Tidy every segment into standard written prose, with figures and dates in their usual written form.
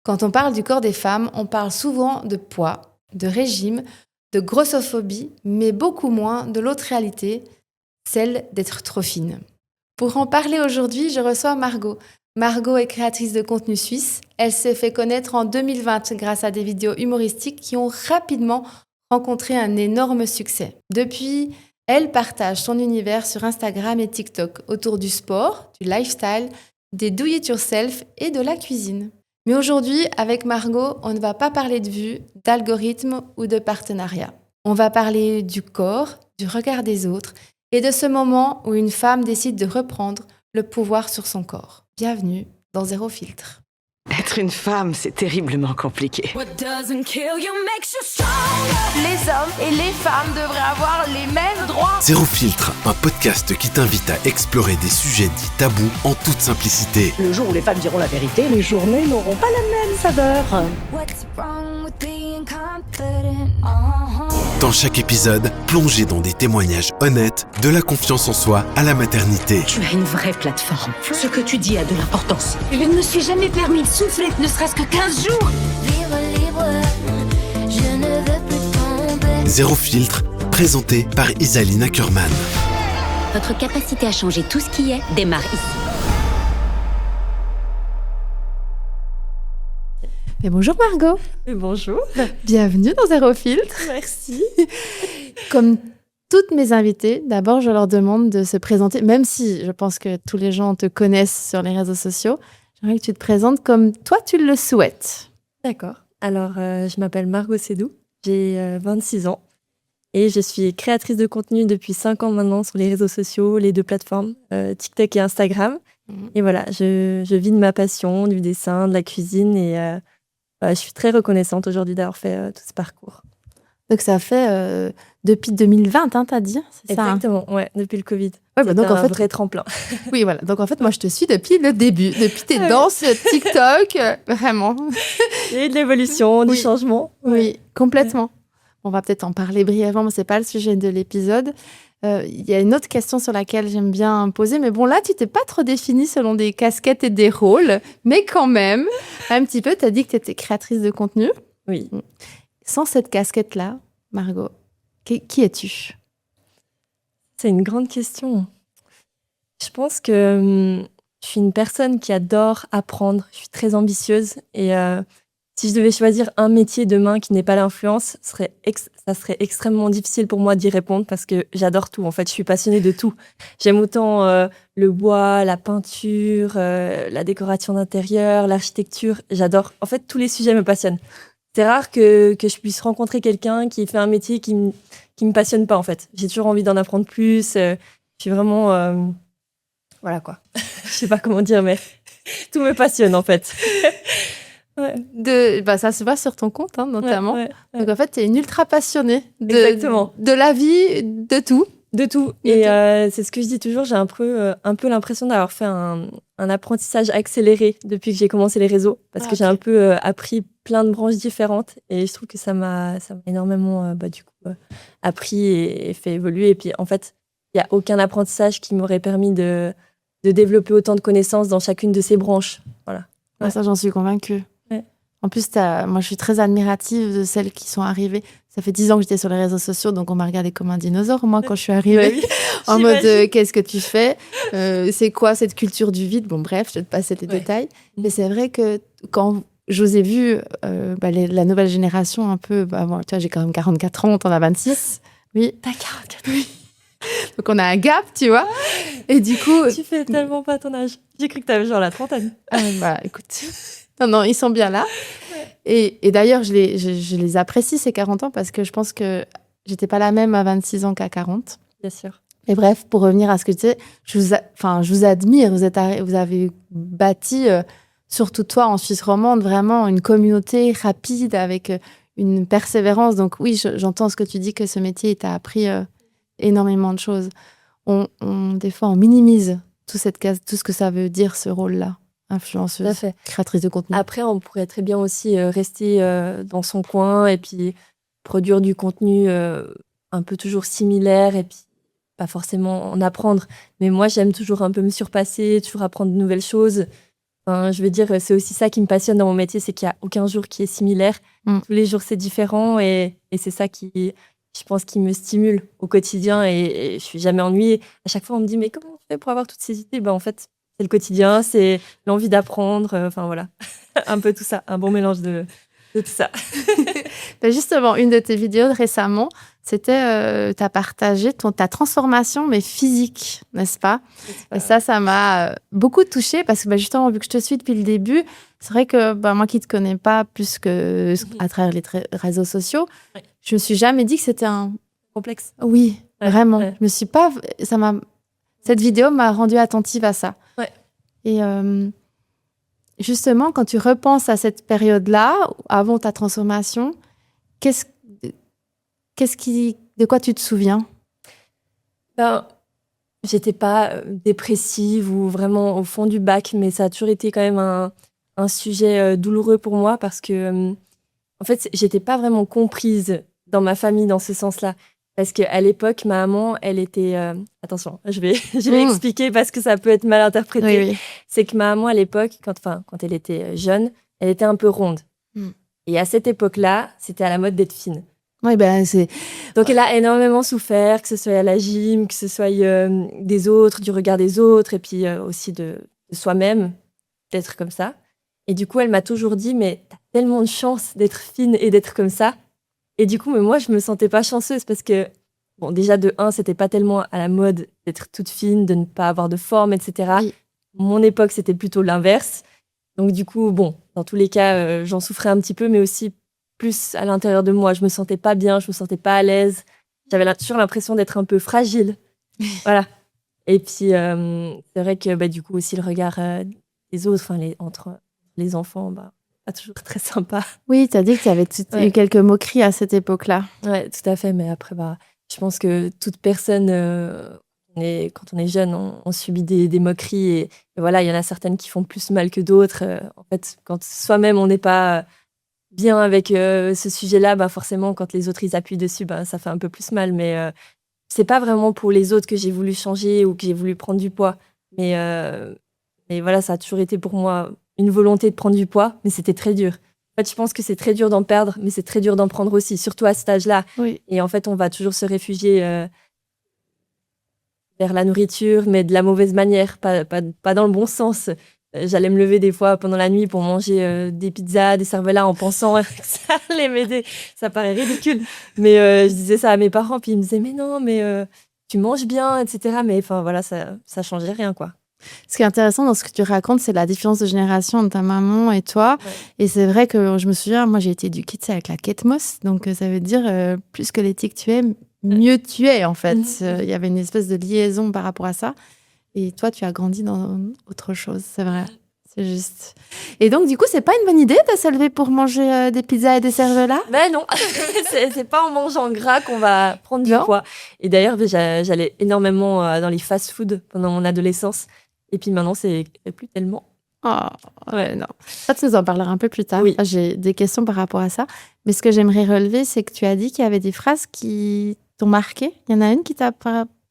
Quand on parle du corps des femmes, on parle souvent de poids, de régime, de grossophobie, mais beaucoup moins de l'autre réalité, celle d'être trop fine. Pour en parler aujourd'hui, je reçois Margot. Margot est créatrice de contenu suisse. Elle s'est fait connaître en 2020 grâce à des vidéos humoristiques qui ont rapidement rencontré un énorme succès. Depuis, elle partage son univers sur Instagram et TikTok autour du sport, du lifestyle, des do-it-yourself et de la cuisine. Mais aujourd'hui, avec Margot, on ne va pas parler de vue, d'algorithme ou de partenariat. On va parler du corps, du regard des autres et de ce moment où une femme décide de reprendre le pouvoir sur son corps. Bienvenue dans Zéro Filtre. Être une femme, c'est terriblement compliqué. Les hommes et les femmes devraient avoir les mêmes droits. Zéro Filtre, un podcast qui t'invite à explorer des sujets dits tabous en toute simplicité. Le jour où les femmes diront la vérité, les journées n'auront pas la même saveur. Dans chaque épisode, plongez dans des témoignages honnêtes, de la confiance en soi à la maternité. Tu as une vraie plateforme. Ce que tu dis a de l'importance. Je ne me suis jamais permis de souffler, ne serait-ce que 15 jours. Zéro Filtre, présenté par Isaline Ackerman. Votre capacité à changer tout ce qui est démarre ici. Et bonjour Margot. Et bonjour. Bienvenue dans Zéro Filtre. Merci. Comme toutes mes invitées, d'abord je leur demande de se présenter, même si je pense que tous les gens te connaissent sur les réseaux sociaux. J'aimerais que tu te présentes comme toi tu le souhaites. D'accord. Alors, je m'appelle Margot Sédou, j'ai 26 ans et je suis créatrice de contenu depuis 5 ans maintenant sur les réseaux sociaux, les deux plateformes, TikTok et Instagram. Et voilà, je vis de ma passion, du dessin, de la cuisine et je suis très reconnaissante aujourd'hui d'avoir fait tout ce parcours. Donc ça fait depuis 2020, hein, t'as dit, c'est ça? Exactement, ouais, depuis le Covid. Ouais, bah donc un en fait, vrai tremplin. oui, voilà. Donc en fait, moi je te suis depuis le début, depuis tes danses TikTok, vraiment. Et de l'évolution, du Oui. changement. Oui, complètement. On va peut-être en parler brièvement, mais c'est pas le sujet de l'épisode. Il y a une autre question sur laquelle j'aime bien poser, mais bon, là, tu t'es pas trop définie selon des casquettes et des rôles, mais quand même, un petit peu, tu as dit que tu étais créatrice de contenu. Oui. Sans cette casquette-là, Margot, qui es-tu? C'est une grande question. Je pense que je suis une personne qui adore apprendre. Je suis très ambitieuse et si je devais choisir un métier demain qui n'est pas l'influence, ça serait extrêmement difficile pour moi d'y répondre parce que j'adore tout. En fait, je suis passionnée de tout. J'aime autant le bois, la peinture, la décoration d'intérieur, l'architecture. J'adore. En fait, tous les sujets me passionnent. C'est rare que je puisse rencontrer quelqu'un qui fait un métier qui me passionne pas, en fait. J'ai toujours envie d'en apprendre plus. Je suis vraiment... voilà, quoi. Je sais pas comment dire, mais tout me passionne, en fait. Ouais. Ça se voit sur ton compte, hein, notamment. Ouais. Donc en fait, tu es une ultra passionnée Exactement. de la vie, de tout. De tout. Et c'est ce que je dis toujours, j'ai un peu l'impression d'avoir fait un apprentissage accéléré depuis que j'ai commencé les réseaux. Parce que j'ai un peu appris plein de branches différentes. Et je trouve que ça m'a énormément appris et fait évoluer. Et puis en fait, il n'y a aucun apprentissage qui m'aurait permis de développer autant de connaissances dans chacune de ces branches. Voilà. Ouais. Ça, j'en suis convaincue. Ouais. En plus, moi, je suis très admirative de celles qui sont arrivées. Ça fait 10 ans que j'étais sur les réseaux sociaux, donc on m'a regardé comme un dinosaure, moi, quand je suis arrivée. Oui. En mode, qu'est-ce que tu fais? C'est quoi cette culture du vide? Bon, bref, je vais te passer les détails. Mais c'est vrai que quand je vous ai vu, la nouvelle génération, un peu... Bon, tu vois, j'ai quand même 44 ans, t'en as 26. Oui. T'as 44 ans. Oui. Donc on a un gap, tu vois. Et du coup... Tu fais tellement pas ton âge. J'ai cru que t'avais genre la trentaine. Écoute... Non, ils sont bien là. Ouais. Et d'ailleurs, je les apprécie, ces 40 ans, parce que je pense que j'étais pas la même à 26 ans qu'à 40. Bien sûr. Et bref, pour revenir à ce que tu disais, je vous admire. Vous avez bâti, surtout toi, en Suisse romande, vraiment une communauté rapide avec une persévérance. Donc oui, j'entends ce que tu dis, que ce métier t'a appris énormément de choses. Des fois, on minimise tout ce que ça veut dire, ce rôle-là. Influenceuse, créatrice de contenu. Après, on pourrait très bien aussi rester dans son coin et puis produire du contenu un peu toujours similaire et puis pas forcément en apprendre. Mais moi, j'aime toujours un peu me surpasser, toujours apprendre de nouvelles choses. Enfin, je veux dire, c'est aussi ça qui me passionne dans mon métier, c'est qu'il n'y a aucun jour qui est similaire. Tous les jours, c'est différent et c'est ça qui, je pense, qui me stimule au quotidien et je suis jamais ennuyée. À chaque fois, on me dit, mais comment on fait pour avoir toutes ces idées? En fait, c'est le quotidien, c'est l'envie d'apprendre. Enfin, voilà, un peu tout ça, un bon mélange de tout ça. Justement, une de tes vidéos récemment, c'était, tu as partagé ta transformation, mais physique, n'est-ce pas? Et ça m'a beaucoup touchée parce que justement, vu que je te suis depuis le début, c'est vrai que moi qui ne te connais pas plus que à travers les réseaux sociaux, je me suis jamais dit que c'était un complexe. Oui, vraiment. Ouais. Je me suis pas. Cette vidéo m'a rendue attentive à ça. Ouais. Et justement, quand tu repenses à cette période-là, avant ta transformation, de quoi tu te souviens? J'étais pas dépressive ou vraiment au fond du bac, mais ça a toujours été quand même un sujet douloureux pour moi parce que, en fait, j'étais pas vraiment comprise dans ma famille dans ce sens-là. Parce qu'à l'époque, ma maman, elle était... attention, je vais expliquer parce que ça peut être mal interprété. Oui. C'est que ma maman, à l'époque, quand elle était jeune, elle était un peu ronde. Et à cette époque-là, c'était à la mode d'être fine. Oui, c'est... Donc, elle a énormément souffert, que ce soit à la gym, que ce soit des autres, du regard des autres, et puis aussi de soi-même, d'être comme ça. Et du coup, elle m'a toujours dit, mais t'as tellement de chance d'être fine et d'être comme ça. Et du coup, mais moi, je me sentais pas chanceuse parce que, bon, déjà, de 1, c'était pas tellement à la mode d'être toute fine, de ne pas avoir de forme, etc. Oui. Mon époque, c'était plutôt l'inverse. Donc, du coup, bon, dans tous les cas, j'en souffrais un petit peu, mais aussi plus à l'intérieur de moi. Je me sentais pas bien, je me sentais pas à l'aise. J'avais toujours l'impression d'être un peu fragile. Voilà. Et puis, c'est vrai que, du coup, aussi, le regard des autres, entre les enfants, pas toujours très sympa. Oui, tu as dit que tu avais eu quelques moqueries à cette époque-là. Oui, tout à fait. Mais après, je pense que toute personne, quand on est jeune, on subit des moqueries. Et voilà, il y en a certaines qui font plus mal que d'autres. En fait, quand soi-même, on n'est pas bien avec ce sujet-là, forcément, quand les autres, ils appuient dessus, ça fait un peu plus mal. Mais c'est pas vraiment pour les autres que j'ai voulu changer ou que j'ai voulu prendre du poids. Mais voilà, ça a toujours été pour moi une volonté de prendre du poids, mais c'était très dur. En fait, je pense que c'est très dur d'en perdre, mais c'est très dur d'en prendre aussi, surtout à cet âge-là. Oui. Et en fait, on va toujours se réfugier vers la nourriture, mais de la mauvaise manière, pas dans le bon sens. J'allais me lever des fois pendant la nuit pour manger des pizzas, des cervelas en pensant que ça allait m'aider. Ça paraît ridicule. Mais je disais ça à mes parents, puis ils me disaient « Mais non, mais tu manges bien, etc. » Mais enfin, voilà, ça changeait rien, quoi. Ce qui est intéressant dans ce que tu racontes, c'est la différence de génération entre ta maman et toi. Ouais. Et c'est vrai que je me souviens, moi, j'ai été éduquée avec la Ketmos. Donc, ça veut dire plus que l'éthique tu es, mieux tu es, en fait. Il y avait une espèce de liaison par rapport à ça. Et toi, tu as grandi dans autre chose, c'est vrai. C'est juste. Et donc, du coup, c'est pas une bonne idée de se lever pour manger des pizzas et des cervelas? Ben non, c'est pas en mangeant gras qu'on va prendre du poids. Et d'ailleurs, j'allais énormément dans les fast-food pendant mon adolescence. Et puis maintenant, c'est plus tellement. Oh, ouais, non. Ça, tu nous en parleras un peu plus tard. Oui. J'ai des questions par rapport à ça. Mais ce que j'aimerais relever, c'est que tu as dit qu'il y avait des phrases qui t'ont marqué. Il y en a une qui t'a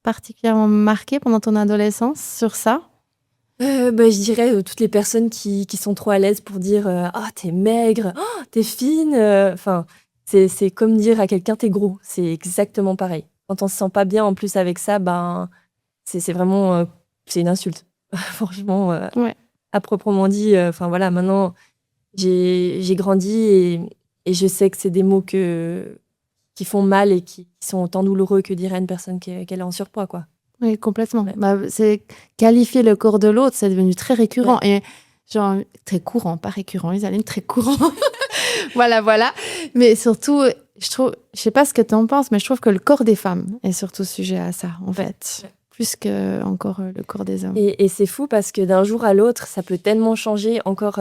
particulièrement marqué pendant ton adolescence sur ça? Je dirais toutes les personnes qui sont trop à l'aise pour dire « Ah, t'es maigre, oh, t'es fine ». Enfin, c'est comme dire à quelqu'un « t'es gros ». C'est exactement pareil. Quand on se sent pas bien en plus avec ça, c'est vraiment... c'est une insulte. Franchement, à proprement dit. Voilà, maintenant, j'ai grandi et je sais que c'est des mots qui font mal et qui sont autant douloureux que dirait une personne qu'elle est en surpoids, quoi. Oui, complètement. Ouais. C'est qualifier le corps de l'autre, c'est devenu très récurrent. Ouais. Et genre, très courant, pas récurrent, Isaline, très courant. Voilà. Mais surtout, je sais pas ce que tu en penses, mais je trouve que le corps des femmes est surtout sujet à ça, en fait. Ouais. Plus que encore le corps des hommes. Et c'est fou parce que d'un jour à l'autre, ça peut tellement changer. Encore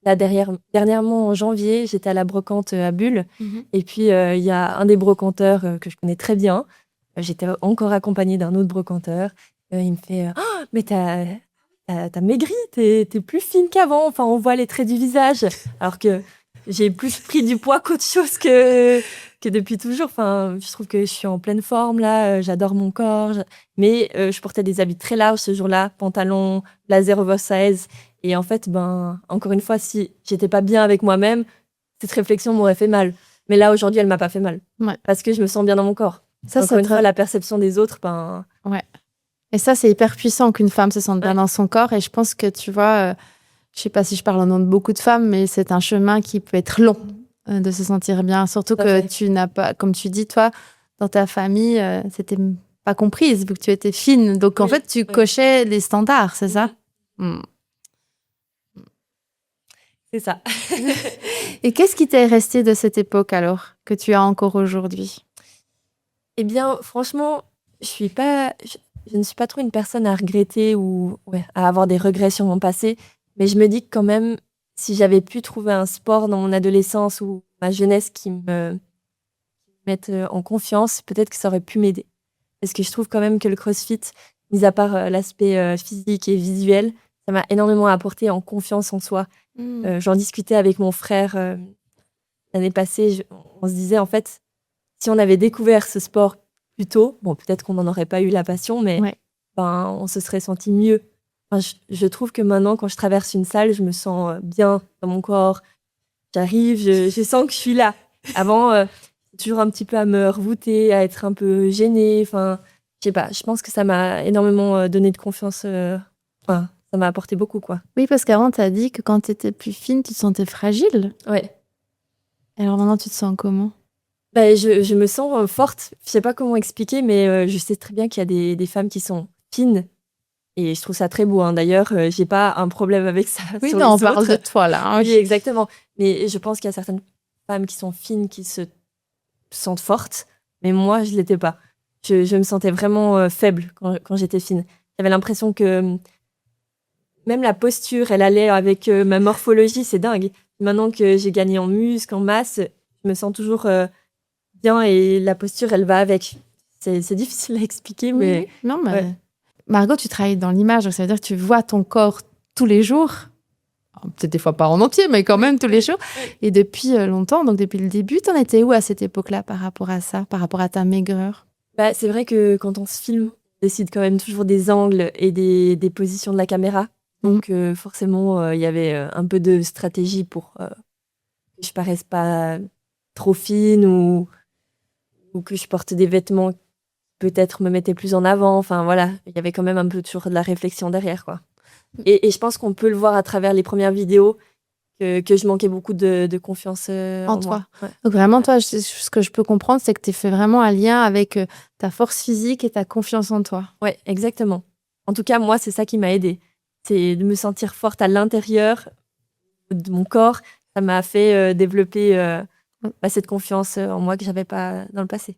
dernièrement, en janvier, j'étais à la brocante à Bulle. Et puis, il y a un des brocanteurs que je connais très bien. J'étais encore accompagnée d'un autre brocanteur. Il me fait « Oh, mais t'as maigri, t'es plus fine qu'avant. Enfin, on voit les traits du visage. » Alors que j'ai plus pris du poids qu'autre chose que depuis toujours. Enfin, je trouve que je suis en pleine forme, là. J'adore mon corps. Mais je portais des habits très larges ce jour-là. Pantalon, blazer oversize. Et en fait, encore une fois, si j'étais pas bien avec moi-même, cette réflexion m'aurait fait mal. Mais là, aujourd'hui, elle m'a pas fait mal. Ouais. Parce que je me sens bien dans mon corps. Ça, Encore une fois, la perception des autres, Et ça, c'est hyper puissant qu'une femme se sente bien dans son corps. Et je pense que, tu vois, je sais pas si je parle au nom de beaucoup de femmes, mais c'est un chemin qui peut être long de se sentir bien. Surtout que tu n'as pas, comme tu dis, toi, dans ta famille, c'était pas comprise vu que tu étais fine. Donc, en fait, tu cochais les standards, c'est ça? C'est ça. Et qu'est-ce qui t'est resté de cette époque alors, que tu as encore aujourd'hui? Eh bien, franchement, je ne suis pas trop une personne à regretter ou à avoir des regrets sur mon passé. Mais je me dis que quand même, si j'avais pu trouver un sport dans mon adolescence ou ma jeunesse qui me mette en confiance, peut-être que ça aurait pu m'aider. Parce que je trouve quand même que le CrossFit, mis à part l'aspect physique et visuel, ça m'a énormément apporté en confiance en soi. J'en discutais avec mon frère l'année passée. On se disait, en fait, si on avait découvert ce sport plus tôt, bon, peut-être qu'on n'en aurait pas eu la passion, mais on se serait senti mieux. Je trouve que maintenant, quand je traverse une salle, je me sens bien dans mon corps. J'arrive, je sens que je suis là. Avant, toujours un petit peu à me revoûter, à être un peu gênée. Enfin, je sais pas, je pense que ça m'a énormément donné de confiance. Ça m'a apporté beaucoup, quoi. Oui, parce qu'avant, tu as dit que quand tu étais plus fine, tu te sentais fragile. Ouais. Alors maintenant, tu te sens comment? Je me sens forte. Je sais pas comment expliquer, mais je sais très bien qu'il y a des femmes qui sont fines. Et je trouve ça très beau. Hein. D'ailleurs, j'ai pas un problème avec ça. Oui, sur non, les on parle autres. de toi, là. Oui, exactement. Mais je pense qu'il y a certaines femmes qui sont fines, qui se sentent fortes. Mais moi, je l'étais pas. Je me sentais vraiment faible quand j'étais fine. J'avais l'impression que même la posture, elle allait avec ma morphologie. C'est dingue. Maintenant que j'ai gagné en muscle, en masse, je me sens toujours bien et la posture, elle va avec. C'est difficile à expliquer, mais... Oui. Non, mais... Margot, tu travailles dans l'image, donc ça veut dire que tu vois ton corps tous les jours. Peut-être des fois pas en entier, mais quand même tous les jours. Et depuis longtemps, donc depuis le début, t'en étais où à cette époque-là par rapport à ça, par rapport à ta maigreur? C'est vrai que quand on se filme, on décide quand même toujours des angles et des positions de la caméra. Donc forcément, il y avait un peu de stratégie pour que je paraisse pas trop fine ou que je porte des vêtements qui peut-être me mettaient plus en avant. Enfin voilà, il y avait quand même un peu toujours de la réflexion derrière, quoi. Et je pense qu'on peut le voir à travers les premières vidéos que je manquais beaucoup de confiance en toi. Ouais. Donc vraiment, toi, ce que je peux comprendre, c'est que tu fais vraiment un lien avec ta force physique et ta confiance en toi. Ouais, exactement. En tout cas, moi, c'est ça qui m'a aidée. C'est de me sentir forte à l'intérieur de mon corps. Ça m'a fait développer cette confiance en moi que j'avais pas dans le passé.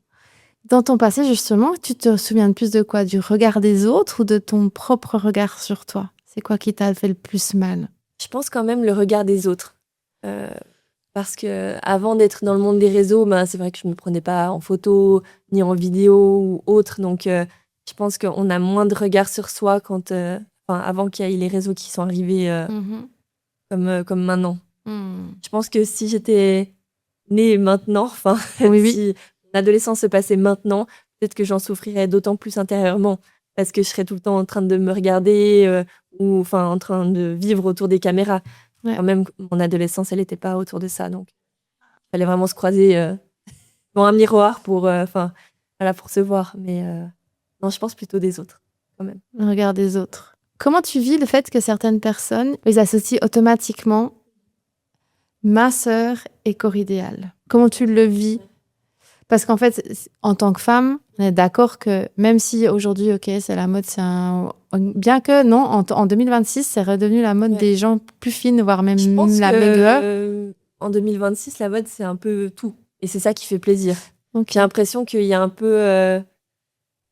Dans ton passé, justement, tu te souviens de plus de quoi? Du regard des autres ou de ton propre regard sur toi? C'est quoi qui t'a fait le plus mal? Je pense quand même le regard des autres. Parce que avant d'être dans le monde des réseaux, c'est vrai que je me prenais pas en photo, ni en vidéo ou autre. Donc, je pense qu'on a moins de regard sur soi avant qu'il y ait les réseaux qui sont arrivés comme maintenant. Je pense que si j'étais née maintenant, si l'adolescence se passait maintenant, peut-être que j'en souffrirais d'autant plus intérieurement parce que je serais tout le temps en train de me regarder ou en train de vivre autour des caméras. Ouais. Quand même, mon adolescence, elle n'était pas autour de ça. Donc, il fallait vraiment se croiser devant un miroir pour se voir. Mais non, je pense plutôt des autres, quand même. Le regard des autres. Comment tu vis le fait que certaines personnes les associent automatiquement masseur et corps idéal? Comment tu le vis? Parce qu'en fait, en tant que femme, on est d'accord que même si aujourd'hui, c'est la mode, bien que non, en 2026, c'est redevenu la mode des gens plus fines, voire même la maigreur. En 2026, la mode, c'est un peu tout. Et c'est ça qui fait plaisir. Okay. J'ai l'impression qu'il y a un peu...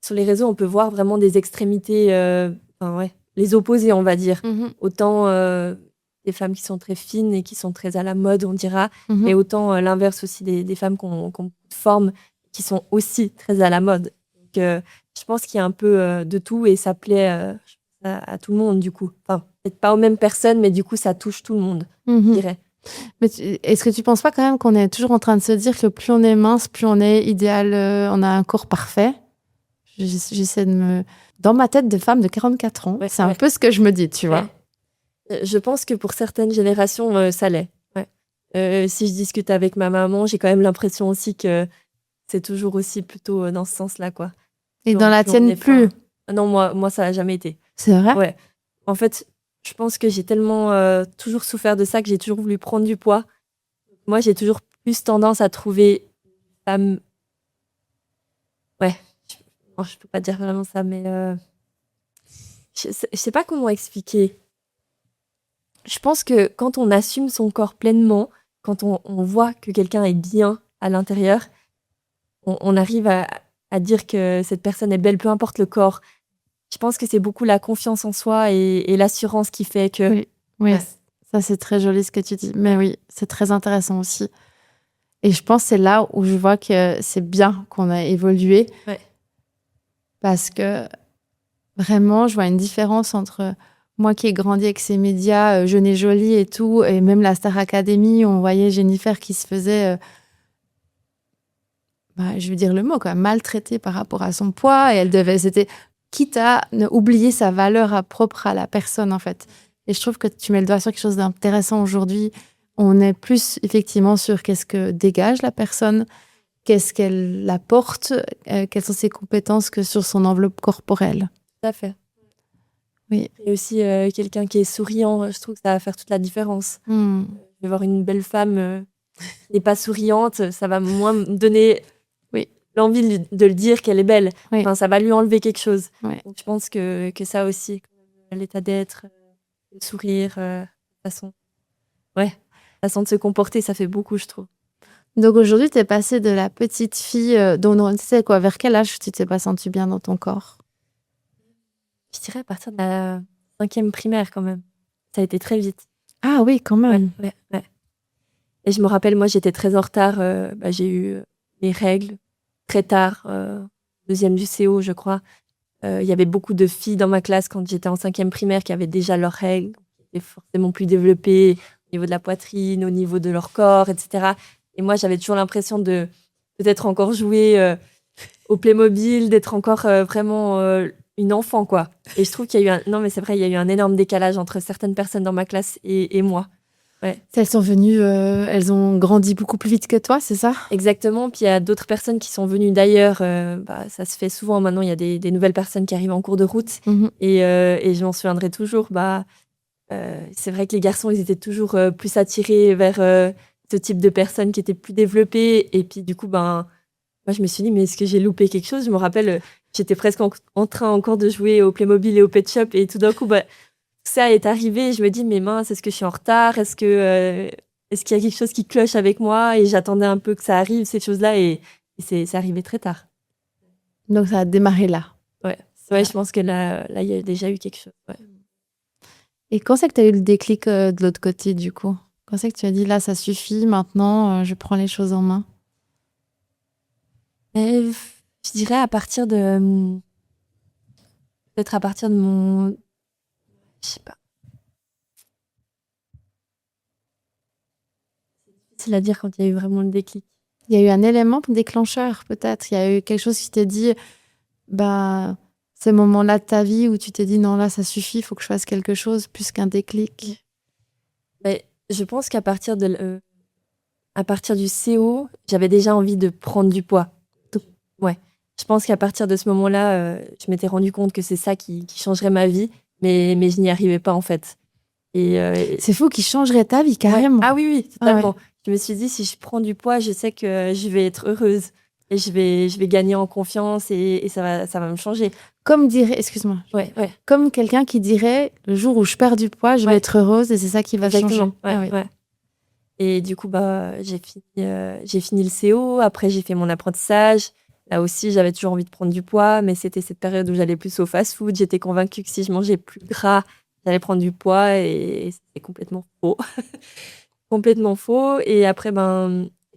sur les réseaux, on peut voir vraiment des extrémités, les opposés, on va dire. Autant des femmes qui sont très fines et qui sont très à la mode, on dira, et autant l'inverse aussi des femmes qu'on forme, qui sont aussi très à la mode. Donc, je pense qu'il y a un peu de tout et ça plaît à tout le monde, du coup. Peut-être pas aux mêmes personnes, mais du coup, ça touche tout le monde, je dirais. Mais est-ce que tu penses pas quand même qu'on est toujours en train de se dire que plus on est mince, plus on est idéal, on a un corps parfait? J'essaie de me... Dans ma tête de femme de 44 ans, c'est un peu ce que je me dis, tu vois. Je pense que pour certaines générations, ça l'est. Ouais. Si je discute avec ma maman, j'ai quand même l'impression aussi que c'est toujours aussi plutôt dans ce sens-là, quoi. Et Plus dans la plus on tienne, est plus. Non, moi, ça n'a jamais été. C'est vrai? Ouais. En fait, je pense que j'ai tellement toujours souffert de ça que j'ai toujours voulu prendre du poids. Moi, j'ai toujours plus tendance à trouver femme. Ouais, je peux pas dire vraiment ça, mais je sais pas comment expliquer. Je pense que quand on assume son corps pleinement, quand on voit que quelqu'un est bien à l'intérieur, on arrive à dire que cette personne est belle, peu importe le corps. Je pense que c'est beaucoup la confiance en soi et l'assurance qui fait que... Oui, Ouais. ça c'est très joli ce que tu dis. Mais oui, c'est très intéressant aussi. Et je pense que c'est là où je vois que c'est bien qu'on a évolué. Ouais. Parce que vraiment, je vois une différence entre moi qui ai grandi avec ces médias jeunes et jolis et tout, et même la Star Academy, on voyait Jennifer qui se faisait, je veux dire le mot, quoi, maltraitée par rapport à son poids, et c'était quitte à oublier sa valeur propre à la personne, en fait. Et je trouve que tu mets le doigt sur quelque chose d'intéressant aujourd'hui. On est plus effectivement sur qu'est-ce que dégage la personne, qu'est-ce qu'elle apporte, quelles sont ses compétences, que sur son enveloppe corporelle. Tout à fait. Oui. Et aussi quelqu'un qui est souriant, je trouve que ça va faire toute la différence. Hmm. Je vais voir une belle femme qui n'est pas souriante, ça va moins me donner l'envie de le dire qu'elle est belle. Oui. Enfin, ça va lui enlever quelque chose. Oui. Donc, je pense que ça aussi, l'état d'être, le sourire, façon de se comporter, ça fait beaucoup, je trouve. Donc aujourd'hui, tu es passée de la petite fille dont on sait quoi, vers quel âge tu t'es pas sentie bien dans ton corps? Je dirais à partir de la 5e primaire quand même. Ça a été très vite. Ah oui, quand même. Ouais. Et je me rappelle, moi, j'étais très en retard. J'ai eu mes règles très tard, 2e du CO, je crois. Il y avait beaucoup de filles dans ma classe quand j'étais en 5e primaire qui avaient déjà leurs règles, qui étaient forcément plus développées au niveau de la poitrine, au niveau de leur corps, etc. Et moi, j'avais toujours l'impression de peut-être encore jouer au Playmobil, d'être encore vraiment une enfant, quoi. Et je trouve qu'il y a eu non, mais c'est vrai, il y a eu un énorme décalage entre certaines personnes dans ma classe et moi. Ouais. Elles sont venues, elles ont grandi beaucoup plus vite que toi, c'est ça? Exactement. Puis il y a d'autres personnes qui sont venues d'ailleurs. Ça se fait souvent maintenant. Il y a des nouvelles personnes qui arrivent en cours de route. Mhm. Et je m'en souviendrai toujours. C'est vrai que les garçons, ils étaient toujours plus attirés vers ce type de personnes qui étaient plus développées. Et puis du coup, moi, je me suis dit, mais est-ce que j'ai loupé quelque chose? Je me rappelle, j'étais presque en train encore de jouer au Playmobil et au Pet Shop. Et tout d'un coup, ça est arrivé. Je me dis, mais mince, est-ce que je suis en retard? Est-ce qu'il y a quelque chose qui cloche avec moi? Et j'attendais un peu que ça arrive, ces choses-là. Et c'est arrivé très tard. Donc ça a démarré là. Ouais, je pense que là, il y a déjà eu quelque chose. Ouais. Et quand c'est que tu as eu le déclic de l'autre côté, du coup? Quand c'est que tu as dit, là, ça suffit, maintenant, je prends les choses en main? Je dirais à partir de... Peut-être à partir de mon... Je sais pas. C'est difficile à dire quand il y a eu vraiment le déclic. Il y a eu un élément déclencheur, peut-être. Il y a eu quelque chose qui t'a dit, ces moments-là de ta vie où tu t'es dit, non, là, ça suffit, il faut que je fasse quelque chose, plus qu'un déclic. Je pense qu'à partir à partir du CO, j'avais déjà envie de prendre du poids. Ouais. Je pense qu'à partir de ce moment-là, je m'étais rendu compte que c'est ça qui changerait ma vie, mais je n'y arrivais pas en fait. C'est fou, qui changerait ta vie carrément. Ouais. Ah oui, totalement. Ah ouais. Je me suis dit, si je prends du poids, je sais que je vais être heureuse et je vais gagner en confiance et ça va me changer. Comme dirait, excuse-moi, comme quelqu'un qui dirait, le jour où je perds du poids, je vais être heureuse et c'est ça qui va changer. Ouais. Et du coup, j'ai fini le CO. Après, j'ai fait mon apprentissage. Là aussi, j'avais toujours envie de prendre du poids, mais c'était cette période où j'allais plus au fast-food. J'étais convaincue que si je mangeais plus gras, j'allais prendre du poids et c'était complètement faux. Complètement faux. Et après,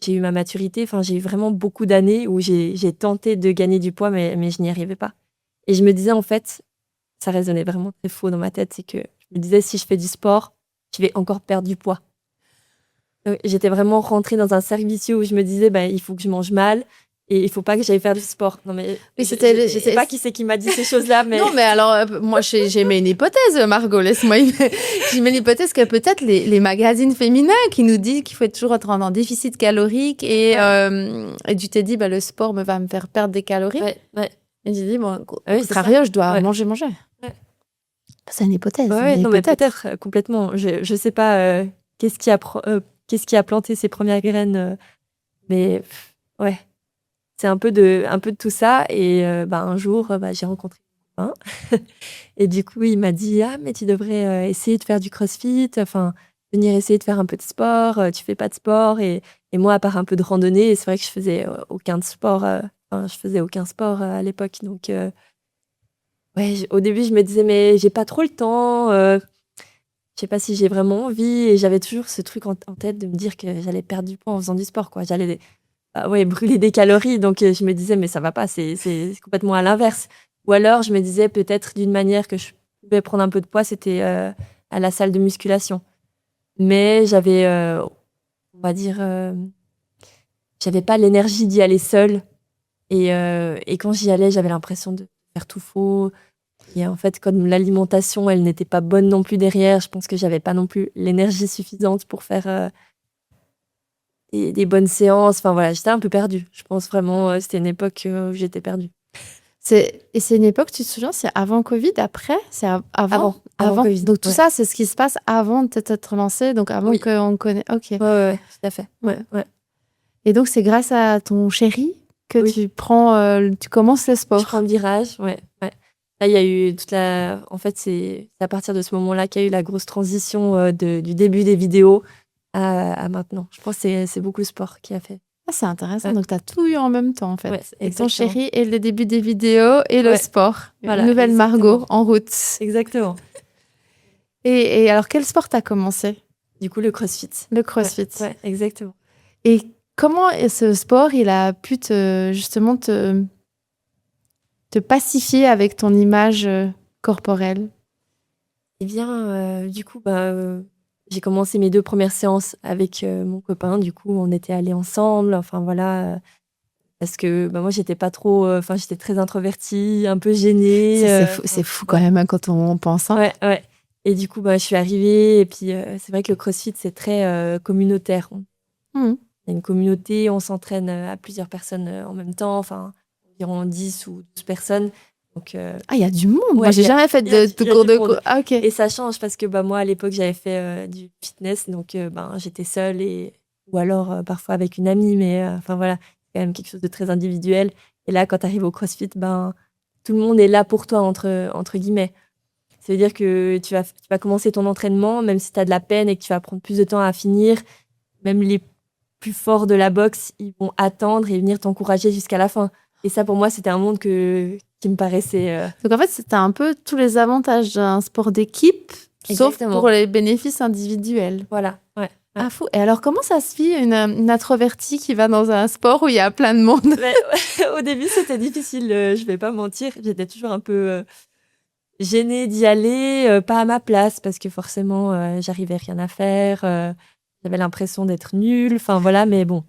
j'ai eu ma maturité. Enfin, j'ai eu vraiment beaucoup d'années où j'ai tenté de gagner du poids, mais je n'y arrivais pas. Et je me disais, en fait, ça résonnait vraiment très faux dans ma tête, c'est que je me disais, si je fais du sport, je vais encore perdre du poids. Donc, j'étais vraiment rentrée dans un cercle vicieux où je me disais, il faut que je mange mal, Et il faut pas que j'aille faire du sport. Non, mais Oui, je sais pas qui c'est qui m'a dit ces choses-là, mais... Non, mais alors, moi, j'ai mis une hypothèse, Margot, laisse-moi j'ai mis une hypothèse que peut-être les magazines féminins qui nous disent qu'il faut toujours être en déficit calorique et tu t'es dit, le sport va me faire perdre des calories. Ouais. Et j'ai dit, bon, au c'est contrario, je dois Ouais. manger. Ouais. C'est une hypothèse. Ouais, mais non, mais peut-être complètement. Je sais pas qu'est-ce qui a planté ces premières graines, mais ouais. C'est un peu de tout ça. Et un jour, j'ai rencontré un copain. Et du coup, il m'a dit, ah, mais tu devrais essayer de faire du crossfit, enfin, venir essayer de faire un peu de sport. Tu fais pas de sport. Et moi, à part un peu de randonnée, c'est vrai que je faisais aucun sport. Je faisais aucun sport à l'époque. Donc, au début, je me disais, mais j'ai pas trop le temps. Je sais pas si j'ai vraiment envie. Et j'avais toujours ce truc en tête de me dire que j'allais perdre du poids en faisant du sport, quoi. J'allais brûler des calories. Donc, je me disais, mais ça va pas, c'est complètement à l'inverse. Ou alors, je me disais peut-être d'une manière que je pouvais prendre un peu de poids, c'était à la salle de musculation. Mais j'avais, on va dire, j'avais pas l'énergie d'y aller seule. Et quand j'y allais, j'avais l'impression de faire tout faux. Et en fait, comme l'alimentation, elle n'était pas bonne non plus derrière, je pense que j'avais pas non plus l'énergie suffisante pour faire des bonnes séances. Enfin voilà, j'étais un peu perdue. Je pense vraiment, c'était une époque où j'étais perdue. C'est une époque, tu te souviens, c'est avant Covid, après? C'est avant Covid. Donc tout ça, c'est ce qui se passe avant de t'être lancée, donc avant qu'on connaisse. Ok. Ouais, tout à fait. Ouais. Et donc c'est grâce à ton chéri que tu commences le sport. Je prends le virage, ouais. Là, il y a eu En fait, c'est à partir de ce moment-là qu'il y a eu la grosse transition du début des vidéos à maintenant. Je pense que c'est beaucoup le sport qui a fait. Ah, c'est intéressant. Donc, tu as tout eu en même temps, en fait. Ouais, et ton exactement. chéri, et le début des vidéos, et le sport. Voilà, Une nouvelle exactement. Margot en route. Exactement. Et alors, quel sport t'as commencé? Du coup, le crossfit. Le crossfit. Ouais, exactement. Et comment ce sport, il a pu justement te pacifier avec ton image corporelle? Eh bien, du coup, j'ai commencé mes 2 premières séances avec mon copain. Du coup, on était allés ensemble. Enfin, voilà. Parce que moi, j'étais pas trop... j'étais très introvertie, un peu gênée. C'est fou quand même quand on pense. Hein. Ouais. Et du coup, je suis arrivée. Et puis, c'est vrai que le crossfit, c'est très communautaire. Il y a une communauté, on s'entraîne à plusieurs personnes en même temps. Enfin, environ 10 ou 12 personnes. Donc, il y a du monde. Ouais, moi, j'ai jamais fait de cours de cours. Ah, ok. Et ça change parce que moi, à l'époque, j'avais fait du fitness. Donc, j'étais seule ou alors parfois avec une amie. Mais voilà, c'est quand même quelque chose de très individuel. Et là, quand tu arrives au CrossFit, tout le monde est là pour toi, entre guillemets. Ça veut dire que tu vas commencer ton entraînement, même si tu as de la peine et que tu vas prendre plus de temps à finir. Même les plus forts de la boxe, ils vont attendre et venir t'encourager jusqu'à la fin. Et ça, pour moi, c'était un monde qui me paraissait... Donc, en fait, c'était un peu tous les avantages d'un sport d'équipe, sauf pour les bénéfices individuels. Voilà, ouais. Ah, fou. Et alors, comment ça se vit, une introvertie qui va dans un sport où il y a plein de monde? Au début, c'était difficile, je vais pas mentir. J'étais toujours un peu gênée d'y aller, pas à ma place, parce que forcément, j'arrivais rien à faire. J'avais l'impression d'être nulle. Enfin, voilà, mais bon,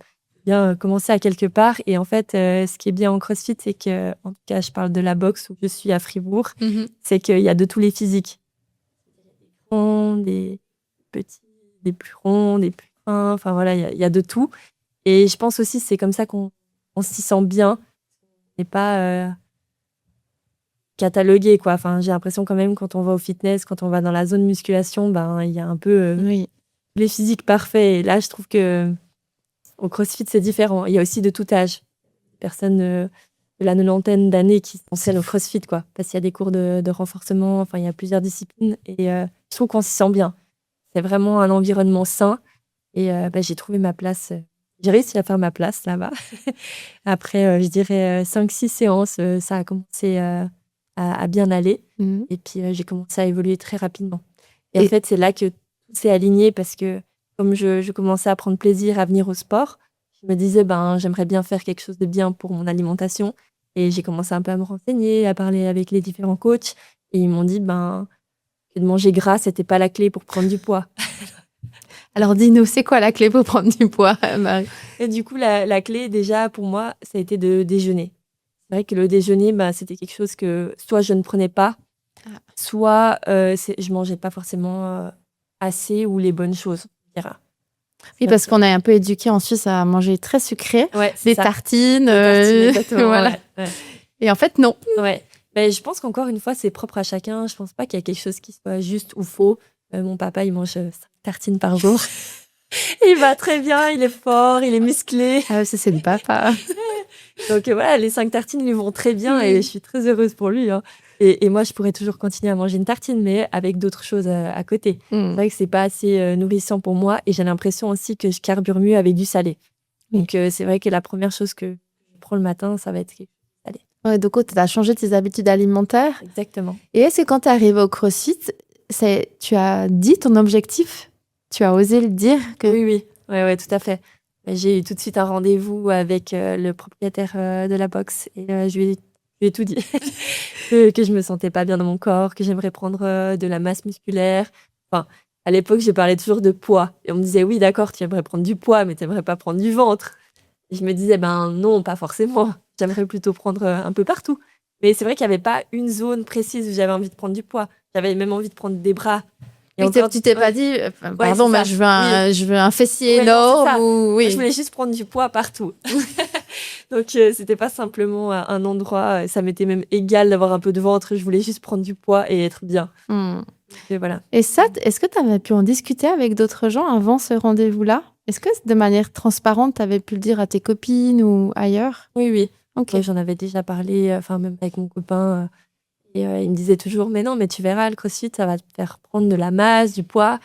bien commencer à quelque part. Et en fait, ce qui est bien en CrossFit, c'est que, en tout cas, je parle de la boxe où je suis à Fribourg, c'est qu'il y a de tous les physiques. Des grands, des petits, des plus ronds, des plus fins. Enfin, voilà, il y a de tout. Et je pense aussi que c'est comme ça qu'on s'y sent bien. On n'est pas catalogué, quoi. Enfin, j'ai l'impression quand même, quand on va au fitness, quand on va dans la zone musculation, il y a un peu les physiques parfaits. Et là, je trouve que au CrossFit, c'est différent. Il y a aussi de tout âge. Personnes de la 90aine d'années qui s'enseignent au CrossFit, quoi. Parce qu'il y a des cours de renforcement. Enfin, il y a plusieurs disciplines. Et je trouve qu'on s'y sent bien. C'est vraiment un environnement sain. Et j'ai trouvé ma place. J'ai réussi à faire ma place là-bas. Après, je dirais 5-6 séances, ça a commencé à bien aller. Et puis, j'ai commencé à évoluer très rapidement. Et en fait, c'est là que tout s'est aligné parce que comme je commençais à prendre plaisir à venir au sport, je me disais, j'aimerais bien faire quelque chose de bien pour mon alimentation. Et j'ai commencé un peu à me renseigner, à parler avec les différents coachs. Et ils m'ont dit que de manger gras, c'était pas la clé pour prendre du poids. Alors dis-nous, c'est quoi la clé pour prendre du poids, Marie? Et du coup, la clé, déjà, pour moi, ça a été de déjeuner. C'est vrai que le déjeuner, c'était quelque chose que soit je ne prenais pas, soit je mangeais pas forcément assez ou les bonnes choses. on dira. Oui, parce qu'on est un peu éduqué en Suisse à manger très sucré, Ouais, c'est des ça. tartines. Les tartines, exactement, voilà. ouais. Et en fait, non. Ouais. Mais je pense qu'encore une fois, c'est propre à chacun. Je pense pas qu'il y a quelque chose qui soit juste ou faux. Mon papa, il mange 5 tartines par jour. Il va très bien, il est fort, il est musclé. Ah, ça, c'est le papa. Donc voilà, les 5 tartines lui vont très bien et je suis très heureuse pour lui. Hein. Et moi, je pourrais toujours continuer à manger une tartine, mais avec d'autres choses à côté. C'est vrai que c'est pas assez nourrissant pour moi et j'ai l'impression aussi que je carbure mieux avec du salé. Donc c'est vrai que la première chose que je prends le matin, ça va être quelque chose de salé. Ouais, donc, tu as changé tes habitudes alimentaires. Exactement. Et est-ce que quand tu es arrivée au CrossFit, tu as dit ton objectif? Tu as osé le dire que... Oui, ouais, tout à fait. J'ai eu tout de suite un rendez-vous avec le propriétaire de la boxe et je lui ai tout dit. que je me sentais pas bien dans mon corps, que j'aimerais prendre de la masse musculaire. Enfin, à l'époque, je parlais toujours de poids. Et on me disait, oui, d'accord, tu aimerais prendre du poids, mais tu aimerais pas prendre du ventre. Et je me disais, non, pas forcément. J'aimerais plutôt prendre un peu partout. Mais c'est vrai qu'il n'y avait pas une zone précise où j'avais envie de prendre du poids. J'avais même envie de prendre des bras. Et encore, tu t'es pas dit, pardon, mais je veux un fessier énorme ou... Oui. Je voulais juste prendre du poids partout. Donc, c'était pas simplement un endroit. Ça m'était même égal d'avoir un peu de ventre. Je voulais juste prendre du poids et être bien. Et voilà. Et ça, est-ce que tu avais pu en discuter avec d'autres gens avant ce rendez-vous-là? Est-ce que de manière transparente, tu avais pu le dire à tes copines ou ailleurs? Oui. Ok. Ouais, j'en avais déjà parlé, même avec mon copain. Et il me disait toujours, mais non, mais tu verras, le CrossFit, ça va te faire prendre de la masse, du poids.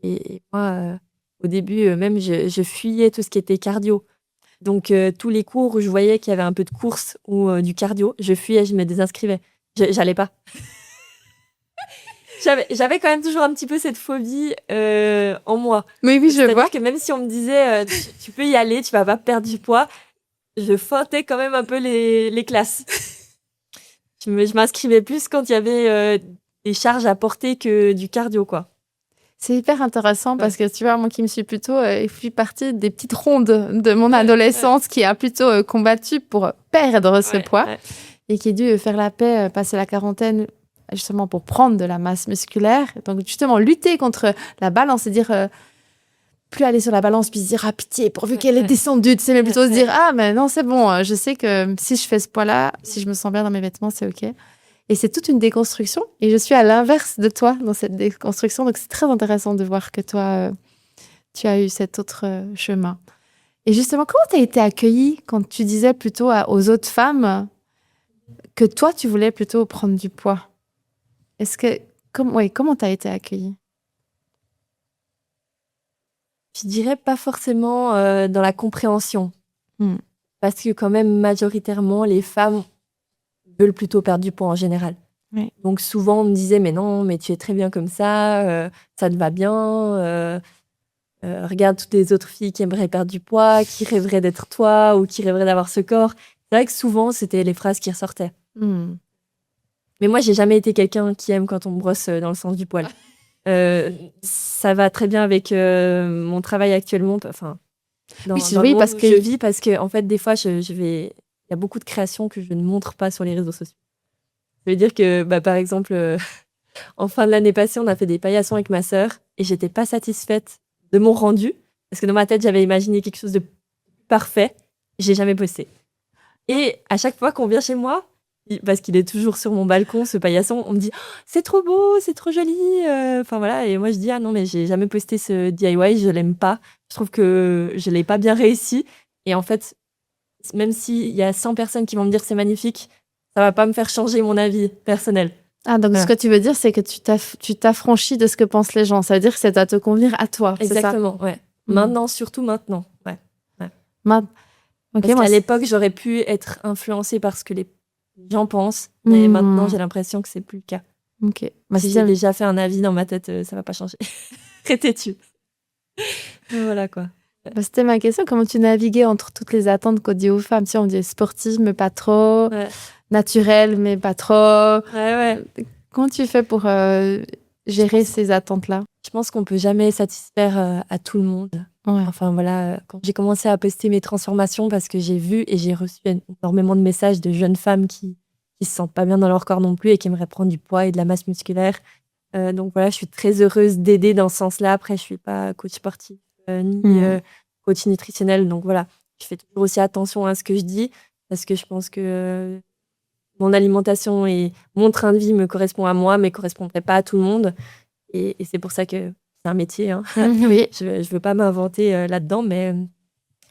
Et moi, au début, même, je fuyais tout ce qui était cardio. Donc, tous les cours où je voyais qu'il y avait un peu de course ou du cardio, je fuyais, je me désinscrivais. J'allais pas. J'avais quand même toujours un petit peu cette phobie en moi. Oui, je vois. C'est-à-dire que même si on me disait, tu peux y aller, tu vas pas perdre du poids, je feintais quand même un peu les classes. Je m'inscrivais plus quand il y avait des charges à porter que du cardio, quoi. C'est hyper intéressant parce que tu vois, moi qui me suis plutôt, je suis partie des petites rondes de mon adolescence qui a plutôt combattu pour perdre ce poids et qui a dû faire la paix, passer la quarantaine justement pour prendre de la masse musculaire. Donc justement, lutter contre la balance, c'est dire plus aller sur la balance puis se dire pitié pourvu qu'elle est descendue, tu sais, mais plutôt se dire mais non, c'est bon, je sais que si je fais ce poids-là, si je me sens bien dans mes vêtements, c'est ok. Et c'est toute une déconstruction et je suis à l'inverse de toi dans cette déconstruction, donc c'est très intéressant de voir que toi tu as eu cet autre chemin. Et justement, comment tu as été accueillie quand tu disais plutôt aux autres femmes que toi tu voulais plutôt prendre du poids? Comment tu as été accueillie? Je dirais pas forcément dans la compréhension. Parce que quand même, majoritairement, les femmes veulent plutôt perdre du poids en général. Oui. Donc souvent, on me disait, mais non, mais tu es très bien comme ça te va bien. Regarde toutes les autres filles qui aimeraient perdre du poids, qui rêveraient d'être toi ou qui rêveraient d'avoir ce corps. C'est vrai que souvent, c'était les phrases qui ressortaient. Mais moi, j'ai jamais été quelqu'un qui aime quand on me brosse dans le sens du poil. Ça va très bien avec mon travail actuellement. Enfin, parce que je vis, parce que en fait, des fois, il y a beaucoup de créations que je ne montre pas sur les réseaux sociaux. Ça veut dire que, par exemple, en fin de l'année passée, on a fait des paillassons avec ma sœur et j'étais pas satisfaite de mon rendu parce que dans ma tête, j'avais imaginé quelque chose de parfait. J'ai jamais posté. Et à chaque fois qu'on vient chez moi, parce qu'il est toujours sur mon balcon, ce paillasson, on me dit c'est trop beau, c'est trop joli. Enfin voilà, et moi je dis non, mais j'ai jamais posté ce DIY, je l'aime pas. Je trouve que je l'ai pas bien réussi. Et en fait, même s'il y a 100 personnes qui vont me dire c'est magnifique, ça va pas me faire changer mon avis personnel. Ah, donc ce que tu veux dire, c'est que tu t'affranchis de ce que pensent les gens. Ça veut dire que c'est à te convenir à toi. Exactement, ouais. Maintenant, surtout maintenant. Ouais. Okay, parce qu'à l'époque, j'aurais pu être influencée par ce que les gens pensent, mais maintenant, j'ai l'impression que c'est plus le cas. Ok. Si j'ai déjà fait un avis dans ma tête, ça va pas changer. Très têtu. Voilà, quoi. C'était ma question. Comment tu naviguais entre toutes les attentes qu'on dit aux femmes? Si on dit sportive, mais pas trop. Naturelle, mais pas trop. Ouais. Comment tu fais pour gérer ces attentes-là? Je pense qu'on peut jamais satisfaire à tout le monde. Ouais. Enfin voilà, quand j'ai commencé à poster mes transformations, parce que j'ai vu et j'ai reçu énormément de messages de jeunes femmes qui se sentent pas bien dans leur corps non plus et qui aimeraient prendre du poids et de la masse musculaire. Donc voilà, je suis très heureuse d'aider dans ce sens-là. Après, je suis pas coach sportif ni coach nutritionnel. Donc voilà, je fais toujours aussi attention à ce que je dis parce que je pense que mon alimentation et mon train de vie me correspond à moi, mais correspondrait pas à tout le monde. Et c'est pour ça que c'est un métier. Hein. Oui. Je veux pas m'inventer là-dedans, mais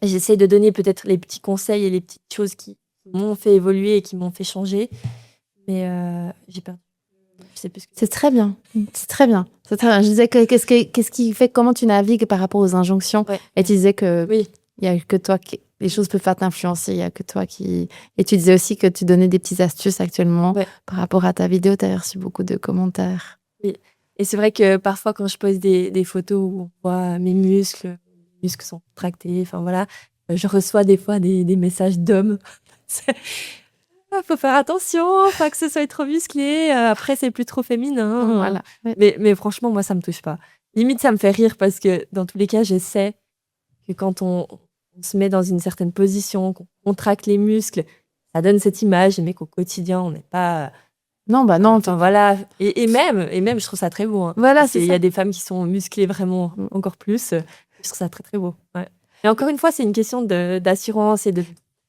j'essaie de donner peut-être les petits conseils et les petites choses qui m'ont fait évoluer et qui m'ont fait changer. Mais j'ai perdu. Je sais plus ce que C'est très bien. C'est très bien. C'est très bien. Je disais qu'est-ce qui fait, comment tu navigues par rapport aux injonctions. Ouais. Et tu disais que Oui. il y a que toi qui les choses peuvent faire t'influencer. Il y a que toi qui. Et tu disais aussi que tu donnais des petites astuces actuellement par rapport à ta vidéo. Tu as reçu beaucoup de commentaires. Oui. Et c'est vrai que parfois, quand je pose des photos où on voit mes muscles sont contractés, enfin voilà, je reçois des fois des messages d'hommes. Faut faire attention, pas que ce soit trop musclé. Après, c'est plus trop féminin. Voilà. Mais franchement, moi, ça me touche pas. Limite, ça me fait rire parce que dans tous les cas, je sais que quand on se met dans une certaine position, qu'on contracte les muscles, ça donne cette image, mais qu'au quotidien, on n'est pas. Non, bah non. Enfin, voilà. Et même, je trouve ça très beau. Hein. Voilà, Il y a des femmes qui sont musclées vraiment encore plus. Je trouve ça très, très beau. Ouais. Et encore une fois, c'est une question d'assurance et de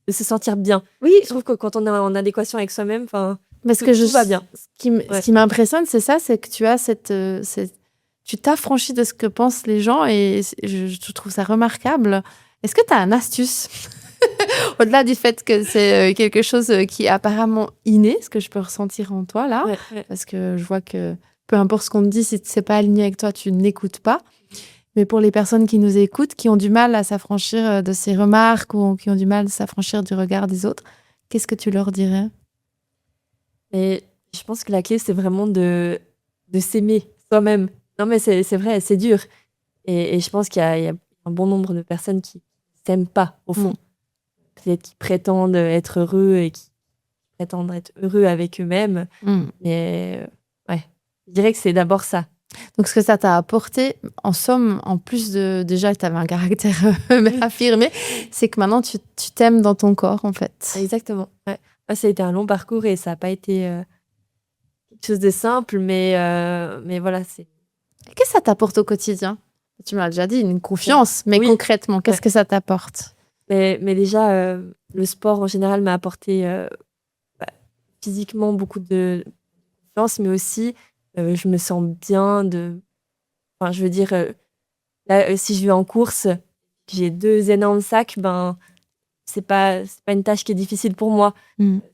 se sentir bien. Oui. Je trouve que quand on est en adéquation avec soi-même, Parce que tout va bien. Ce qui m'impressionne, c'est ça, c'est que tu as tu t'affranchis de ce que pensent les gens et je trouve ça remarquable. Est-ce que tu as une astuce au-delà du fait que c'est quelque chose qui est apparemment inné, ce que je peux ressentir en toi là, parce que je vois que peu importe ce qu'on te dit, si c'est pas aligné avec toi, tu n'écoutes pas. Mais pour les personnes qui nous écoutent, qui ont du mal à s'affranchir de ces remarques ou qui ont du mal à s'affranchir du regard des autres, qu'est-ce que tu leur dirais? Et je pense que la clé, c'est vraiment de s'aimer soi-même. Non, mais c'est vrai, c'est dur. Et je pense qu'il y a un bon nombre de personnes qui s'aiment pas, au fond. Peut-être qui prétendent être heureux et qui prétendent être heureux avec eux-mêmes. Mais je dirais que c'est d'abord ça. Donc, ce que ça t'a apporté, en somme, en plus de déjà que tu avais un caractère affirmé, c'est que maintenant, tu t'aimes dans ton corps, en fait. Exactement. Ouais. Ça a été un long parcours et ça n'a pas été quelque chose de simple, mais voilà. Qu'est-ce que ça t'apporte au quotidien? Tu m'as déjà dit, une confiance, mais concrètement, qu'est-ce que ça t'apporte? Mais déjà, le sport, en général, m'a apporté physiquement beaucoup de confiance, mais aussi... je me sens bien Enfin, je veux dire, là, si je vais en course, j'ai 2 énormes sacs, c'est pas une tâche qui est difficile pour moi.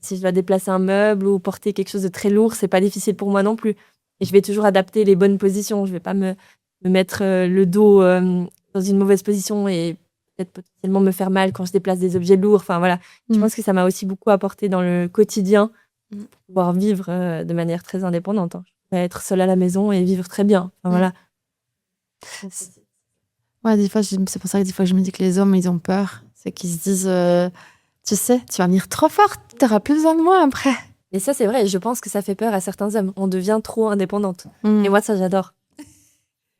Si je dois déplacer un meuble ou porter quelque chose de très lourd, c'est pas difficile pour moi non plus. Et je vais toujours adapter les bonnes positions. Je vais pas me mettre le dos dans une mauvaise position et peut-être potentiellement me faire mal quand je déplace des objets lourds. Enfin, voilà. Je pense que ça m'a aussi beaucoup apporté dans le quotidien pour pouvoir vivre de manière très indépendante. Hein. Être seule à la maison et vivre très bien. Enfin, voilà. Ouais, des fois, c'est pour ça que des fois je me dis que les hommes, ils ont peur. C'est qu'ils se disent, tu sais, tu vas venir trop forte, tu n'auras plus besoin de moi après. Et ça, c'est vrai. Je pense que ça fait peur à certains hommes. On devient trop indépendante. Et moi, ça, j'adore.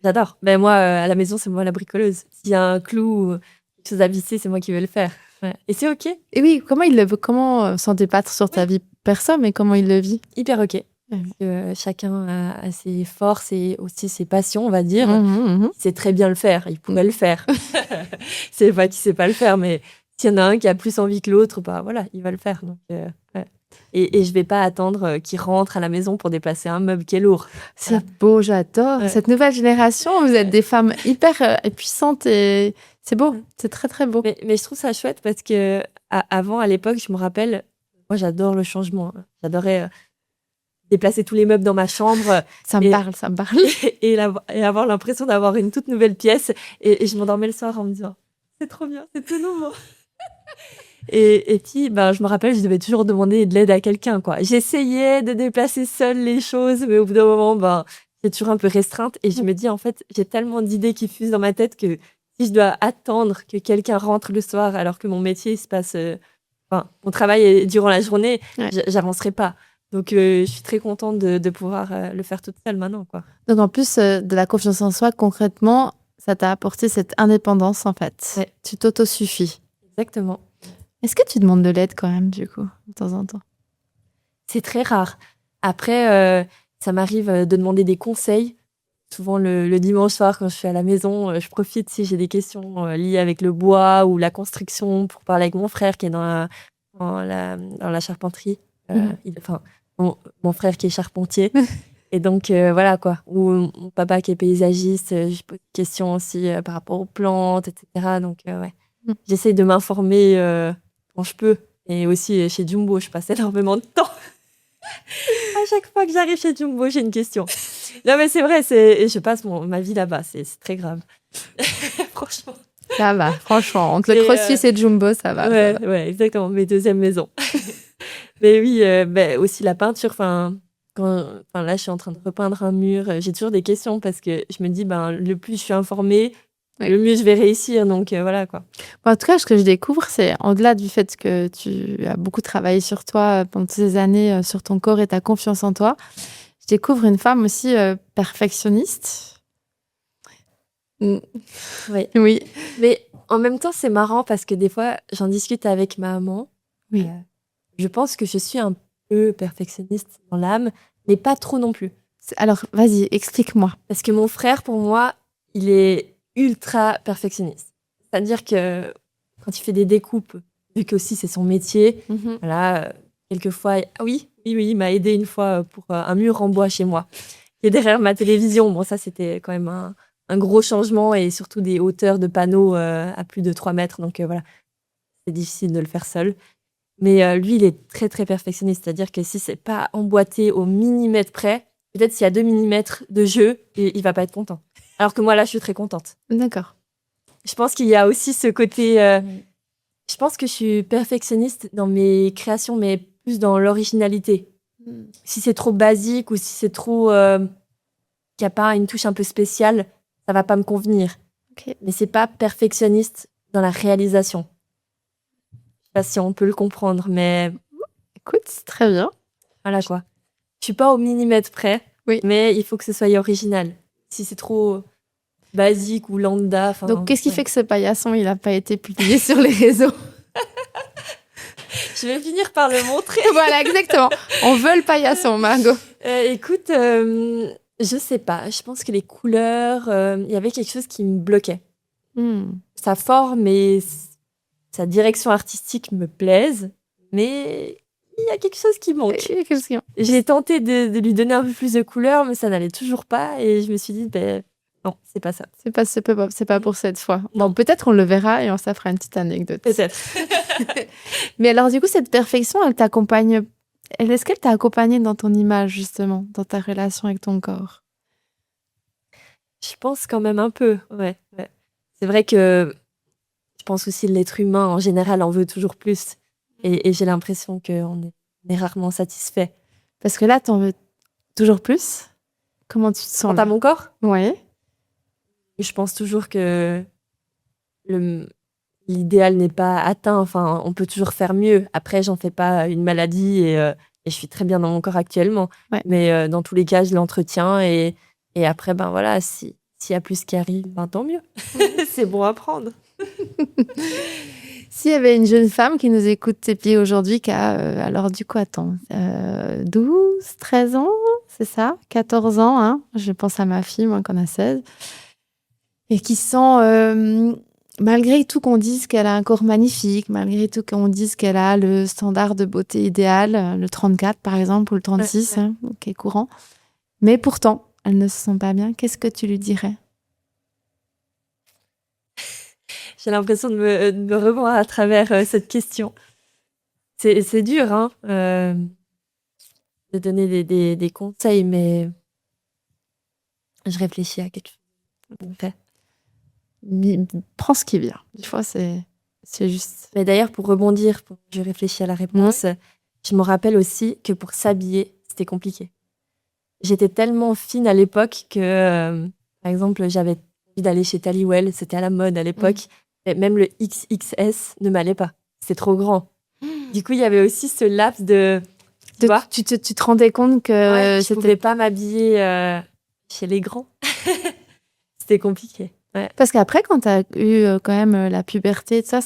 J'adore. Ben, moi, à la maison, c'est moi la bricoleuse. S'il y a un clou ou quelque chose à visser, c'est moi qui vais le faire. Ouais. Et c'est OK. Et oui, comment sans débattre sur ta vie perso, mais comment il le vit? Hyper OK. Chacun a ses forces et aussi ses passions, on va dire. Il sait très bien le faire, il pourrait le faire. C'est pas qu'il sait pas le faire, mais s'il y en a un qui a plus envie que l'autre, voilà, il va le faire. Donc, et je vais pas attendre qu'il rentre à la maison pour déplacer un meuble qui est lourd. C'est beau, j'adore. Cette nouvelle génération, vous êtes des femmes hyper puissantes et c'est beau, c'est très très beau. Mais je trouve ça chouette parce que avant, à l'époque, je me rappelle, moi j'adore le changement. J'adorais déplacer tous les meubles dans ma chambre. Ça me parle. Et avoir l'impression d'avoir une toute nouvelle pièce. Et je m'endormais le soir en me disant, c'est trop bien, c'est tout nouveau. et puis, je me rappelle, je devais toujours demander de l'aide à quelqu'un, quoi. J'essayais de déplacer seule les choses, mais au bout d'un moment, j'étais toujours un peu restreinte. Et je me dis, en fait, j'ai tellement d'idées qui fusent dans ma tête que si je dois attendre que quelqu'un rentre le soir alors que mon métier se passe... mon travail est durant la journée, j'avancerai pas. Donc, je suis très contente de pouvoir le faire toute seule maintenant, quoi. Donc en plus de la confiance en soi, concrètement, ça t'a apporté cette indépendance en fait. Ouais. Tu t'autosuffis. Exactement. Est-ce que tu demandes de l'aide quand même du coup, de temps en temps? C'est très rare. Après, ça m'arrive de demander des conseils. Souvent, le dimanche soir, quand je suis à la maison, je profite si j'ai des questions liées avec le bois ou la construction pour parler avec mon frère qui est dans la charpenterie. Enfin, mon frère qui est charpentier. Et donc, voilà quoi. Ou mon papa qui est paysagiste, je pose des questions aussi par rapport aux plantes, etc. Donc, ouais. J'essaye de m'informer quand je peux. Et aussi chez Jumbo, je passe énormément de temps. À chaque fois que j'arrive chez Jumbo, j'ai une question. Non, mais c'est vrai, et je passe ma vie là-bas. C'est très grave. Franchement. Ça va, franchement. Entre le CrossFit et Jumbo, ça va. Ouais, ça va. ouais, exactement. Mes deuxièmes maisons. Mais oui, aussi la peinture. Enfin, là, je suis en train de repeindre un mur. J'ai toujours des questions parce que je me dis, le plus je suis informée, le mieux je vais réussir. Donc, voilà, quoi. En tout cas, ce que je découvre, c'est au-delà du fait que tu as beaucoup travaillé sur toi pendant toutes ces années, sur ton corps et ta confiance en toi, je découvre une femme aussi perfectionniste. Oui. Oui. Mais en même temps, c'est marrant parce que des fois, j'en discute avec ma maman. Oui. Je pense que je suis un peu perfectionniste dans l'âme, mais pas trop non plus. Alors, vas-y, explique-moi. Parce que mon frère, pour moi, il est ultra perfectionniste. C'est-à-dire que quand il fait des découpes, vu que aussi c'est son métier, voilà, quelquefois, oui, il m'a aidé une fois pour un mur en bois chez moi, qui est derrière ma télévision. Bon, ça, c'était quand même un gros changement et surtout des hauteurs de panneaux à plus de 3 mètres. Donc, voilà, c'est difficile de le faire seul. Mais lui, il est très, très perfectionniste. C'est-à-dire que si c'est pas emboîté au millimètre près, peut-être s'il y a 2 millimètres de jeu, il va pas être content. Alors que moi, là, je suis très contente. D'accord. Je pense qu'il y a aussi ce côté... je pense que je suis perfectionniste dans mes créations, mais plus dans l'originalité. Si c'est trop basique ou si c'est trop... qu'il n'y a pas une touche un peu spéciale, ça va pas me convenir. Okay. Mais c'est pas perfectionniste dans la réalisation. Je sais pas si on peut le comprendre, mais... Écoute, c'est très bien. Voilà, quoi. Je suis pas au millimètre près, mais il faut que ce soit original. Si c'est trop basique ou lambda... Donc, qu'est-ce qui fait que ce paillasson, il n'a pas été publié sur les réseaux? Je vais finir par le montrer. Voilà, exactement. On veut le paillasson, Margot. Écoute, je sais pas. Je pense que les couleurs, il y avait quelque chose qui me bloquait. Sa forme et sa direction artistique me plaisent, mais il y a quelque chose qui manque. J'ai tenté de lui donner un peu plus de couleurs, mais ça n'allait toujours pas. Et je me suis dit, non, c'est pas ça. C'est pas pour cette fois. Bon, peut-être on le verra et on s'en fera une petite anecdote. Peut-être. Mais alors, du coup, cette perfection, elle t'accompagne. Est-ce qu'elle t'a accompagnée dans ton image, justement, dans ta relation avec ton corps? Je pense quand même un peu, ouais. C'est vrai que je pense aussi que l'être humain, en général, en veut toujours plus. Et j'ai l'impression qu'on est rarement satisfait. Parce que là, t'en veux toujours plus? Comment tu te sens quant à mon corps? Ouais. Je pense toujours que l'idéal n'est pas atteint. Enfin, on peut toujours faire mieux. Après, j'en fais pas une maladie et je suis très bien dans mon corps actuellement. Ouais. Mais dans tous les cas, je l'entretiens et après, voilà, s'il y a plus qui arrive, tant mieux. C'est bon à prendre. S'il y avait une jeune femme qui nous écoute tes pieds aujourd'hui, qui a, alors du coup, attends, 12, 13 ans, c'est ça? 14 ans, hein? Je pense à ma fille, moi, qu'on a 16. Et qui sent, malgré tout qu'on dise qu'elle a un corps magnifique, malgré tout qu'on dise qu'elle a le standard de beauté idéal, le 34 par exemple, ou le 36, hein, qui est courant, mais pourtant, elle ne se sent pas bien, qu'est-ce que tu lui dirais? J'ai l'impression de me revoir à travers cette question. C'est dur, hein, de donner des conseils, mais je réfléchis à quelque chose. Prends ce qui vient. Des fois, c'est juste. Mais d'ailleurs, pour rebondir, je réfléchis à la réponse, je me rappelle aussi que pour s'habiller, c'était compliqué. J'étais tellement fine à l'époque que, par exemple, j'avais envie d'aller chez Taliwell, c'était à la mode à l'époque. Et même le XXS ne m'allait pas. C'était trop grand. Du coup, il y avait aussi ce laps de Tu vois? Tu te rendais compte que Je c'était... pouvais pas m'habiller chez les grands. C'était compliqué. Ouais. Parce qu'après, quand tu as eu quand même la puberté, ça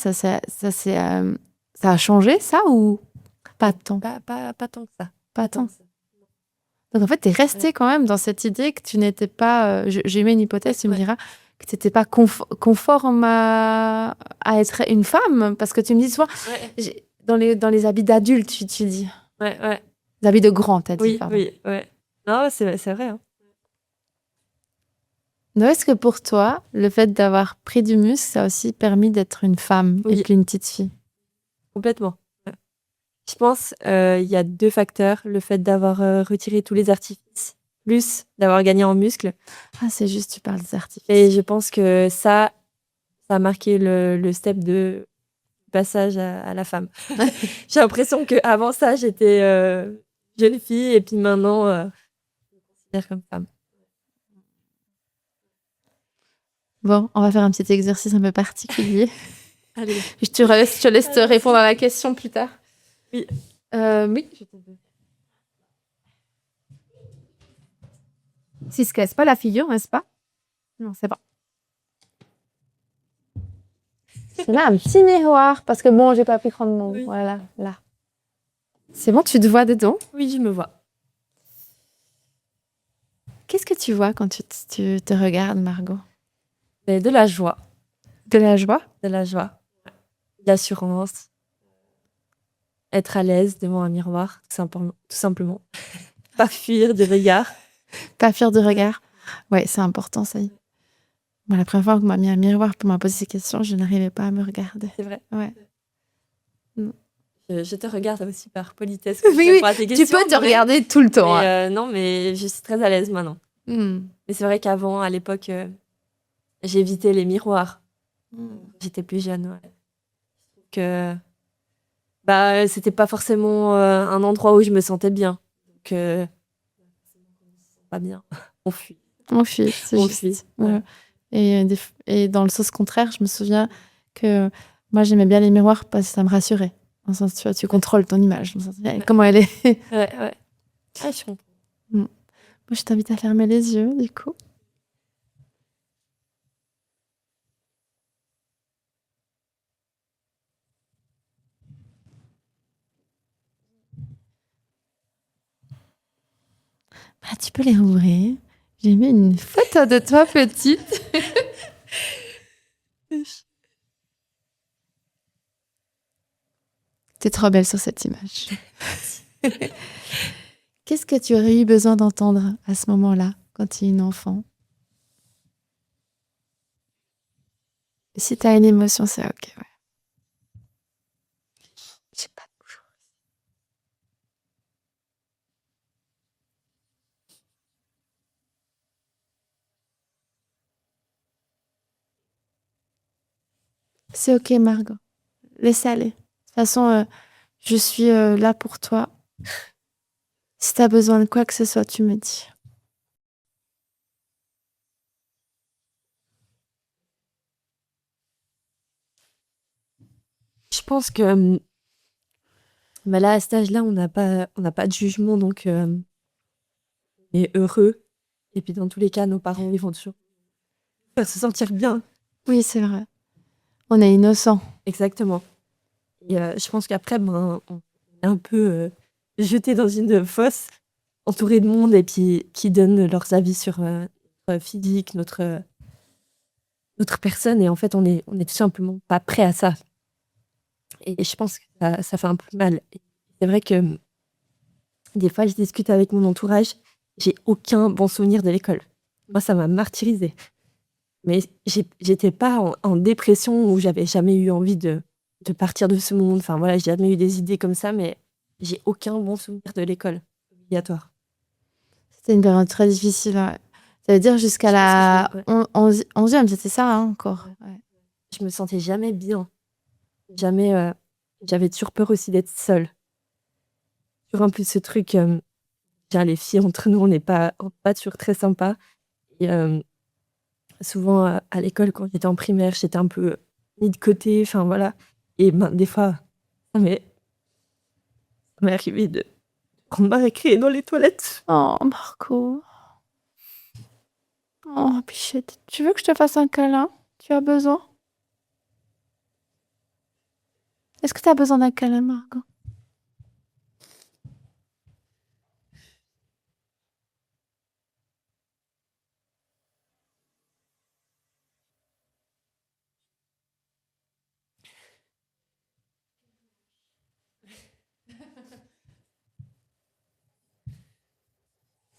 a changé, ça, ou pas tant? Pas tant que ça. Pas tant. Donc en fait, tu es resté quand même dans cette idée que tu n'étais pas... j'ai mis une hypothèse, tu me diras, que tu n'étais pas conforme à être une femme. Parce que tu me dis souvent, dans les habits d'adultes, tu dis. Ouais. Les habits de grand, tu as dit. Oui, pardon. oui. Non, c'est vrai. Hein. Donc, est-ce que pour toi, le fait d'avoir pris du muscle, ça a aussi permis d'être une femme et plus une petite fille? Complètement. Ouais. Je pense il y a 2 facteurs. Le fait d'avoir retiré tous les artifices, plus d'avoir gagné en muscles. Ah, c'est juste, tu parles des artifices. Et je pense que ça a marqué le step de passage à la femme. J'ai l'impression qu'avant ça, j'étais jeune fille et puis maintenant, je me considère comme femme. Bon, on va faire un petit exercice un peu particulier. Allez. Je te laisse te répondre à la question plus tard. Oui. Oui. Si se casse pas la figure, n'est-ce pas? Non, c'est bon. C'est là un petit miroir, parce que bon, j'ai pas pu prendre mon... Oui. Voilà, là. C'est bon, tu te vois dedans? Oui, je me vois. Qu'est-ce que tu vois quand tu te regardes, Margot? Et de la joie. De la joie? De la joie. De l'assurance. Être à l'aise devant un miroir, tout simplement. Pas fuir de regard. Pas fuir de regard. Ouais, c'est important, ça y est. Moi, la première fois qu'on m'a mis un miroir pour m'a posé ces questions, je n'arrivais pas à me regarder. C'est vrai. Ouais. Je te regarde aussi par politesse. Oui, à tes tu questions, peux te regarder tout le temps. mais, non, mais je suis très à l'aise maintenant. Mais c'est vrai qu'avant, à l'époque, j'évitais les miroirs. J'étais plus jeune, ouais. Que c'était pas forcément un endroit où je me sentais bien. Donc, pas bien. On fuit. On fuit, c'est On juste. fuit. Ouais. Et dans le sens contraire, je me souviens que moi, j'aimais bien les miroirs parce que ça me rassurait. Dans le sens, tu contrôles ton image. Comment elle est. Ouais. Ah, je comprends. Moi, je t'invite à fermer les yeux, du coup. Tu peux les rouvrir. J'ai mis une photo de toi petite. T'es trop belle sur cette image. Qu'est-ce que tu aurais eu besoin d'entendre à ce moment-là, quand tu es une enfant? Si tu as une émotion, c'est ok. Ouais. Je sais pas. C'est ok, Margot. Laisse aller. De toute façon, je suis là pour toi. Si tu as besoin de quoi que ce soit, tu me dis. Je pense que là, à cet âge-là, on n'a pas de jugement, donc on est heureux. Et puis, dans tous les cas, nos parents, ils vont toujours faire se sentir bien. Oui, c'est vrai. On est innocent. Exactement. Et je pense qu'après, on est un peu jeté dans une fosse, entouré de monde, et puis qui donnent leurs avis sur notre physique, notre personne. Et en fait, on est tout simplement pas prêt à ça. Et je pense que ça fait un peu mal. Et c'est vrai que des fois, je discute avec mon entourage, j'ai aucun bon souvenir de l'école. Moi, ça m'a martyrisée. Mais j'étais pas en dépression où j'avais jamais eu envie de partir de ce monde. Enfin voilà, j'ai jamais eu des idées comme ça, mais j'ai aucun bon souvenir de l'école obligatoire. C'était une période très difficile. Ouais. Ça veut dire jusqu'à la 11e, c'était ça hein, encore. Ouais. Je me sentais jamais bien. Jamais. J'avais toujours peur aussi d'être seule. Toujours un peu ce truc. Les filles entre nous, on n'est pas toujours très sympa. Et souvent à l'école, quand j'étais en primaire, j'étais un peu mis de côté. Enfin voilà. Et des fois, ça m'est arrivé de prendre ma récré dans les toilettes. Oh, Marco. Oh, Pichette. Tu veux que je te fasse un câlin? Tu as besoin? Est-ce que tu as besoin d'un câlin, Marco?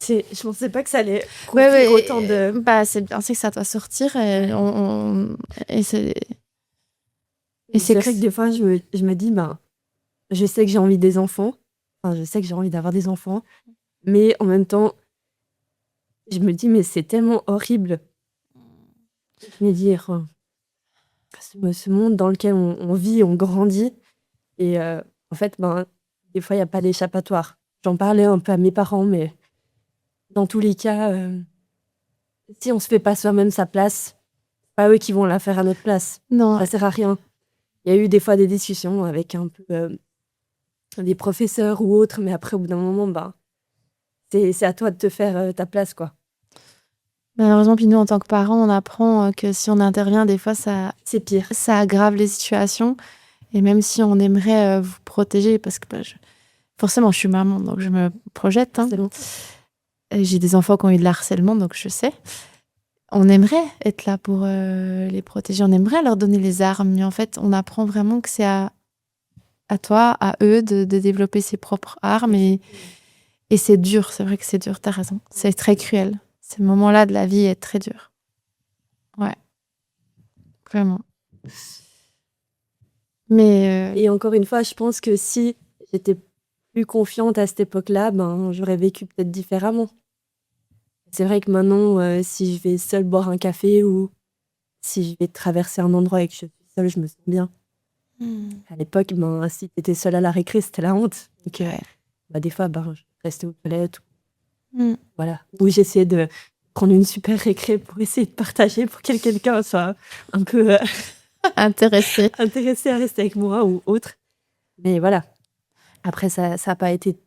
Je pensais pas que ça allait Ouais, contenir autant de... Bah, c'est bien, c'est que ça doit sortir et c'est... Et c'est vrai que des fois, je me dis, je sais que j'ai envie des enfants. Enfin, je sais que j'ai envie d'avoir des enfants. Mais en même temps, je me dis, mais c'est tellement horrible. Je me dis, ce monde dans lequel on vit, on grandit. Et en fait, des fois, il n'y a pas d'échappatoire. J'en parlais un peu à mes parents, mais dans tous les cas, si on ne se fait pas soi-même sa place, c'est pas eux qui vont la faire à notre place. Non. Ça sert à rien. Il y a eu des fois des discussions avec un peu des professeurs ou autres, mais après, au bout d'un moment, c'est à toi de te faire ta place, quoi. Malheureusement, puis nous, en tant que parents, on apprend que si on intervient, des fois, c'est pire. Ça aggrave les situations. Et même si on aimerait vous protéger, parce que forcément, je suis maman, donc je me projette. Hein. C'est bon. Et j'ai des enfants qui ont eu de l'harcèlement, donc je sais. On aimerait être là pour les protéger, on aimerait leur donner les armes, mais en fait, on apprend vraiment que c'est à toi, à eux, de développer ses propres armes. Et c'est dur, c'est vrai que c'est dur, t'as raison. C'est très cruel. Ces moments-là de la vie est très dur. Ouais. Vraiment. Mais Et encore une fois, je pense que si j'étais plus confiante à cette époque-là, j'aurais vécu peut-être différemment. C'est vrai que maintenant, si je vais seule boire un café ou si je vais traverser un endroit et que je suis seule, je me sens bien. À l'époque, si t'étais seule à la récré, c'était la honte. Donc, des fois, je restais aux toilettes. Voilà. Ou j'essayais de prendre une super récré pour essayer de partager pour que quelqu'un soit un peu intéressé à rester avec moi ou autre. Mais voilà. Après, ça n'a pas été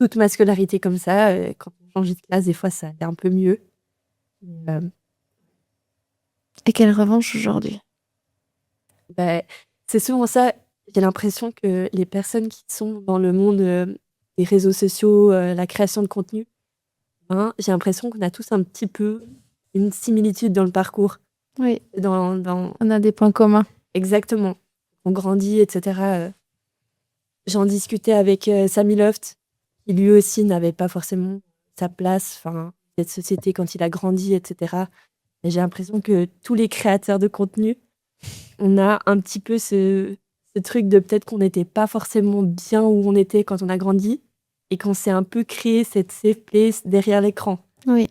toute ma scolarité comme ça. Quand on changeait de classe, des fois, ça allait un peu mieux. Et quelle revanche aujourd'hui? C'est souvent ça. J'ai l'impression que les personnes qui sont dans le monde des réseaux sociaux, la création de contenu, j'ai l'impression qu'on a tous un petit peu une similitude dans le parcours. Oui. On a des points communs. Exactement. On grandit, etc. J'en discutais avec Samy Loft, qui lui aussi n'avait pas forcément sa place, cette société quand il a grandi, etc. Et j'ai l'impression que tous les créateurs de contenu, on a un petit peu ce truc de peut-être qu'on n'était pas forcément bien où on était quand on a grandi et qu'on s'est un peu créé cette safe place derrière l'écran. Oui.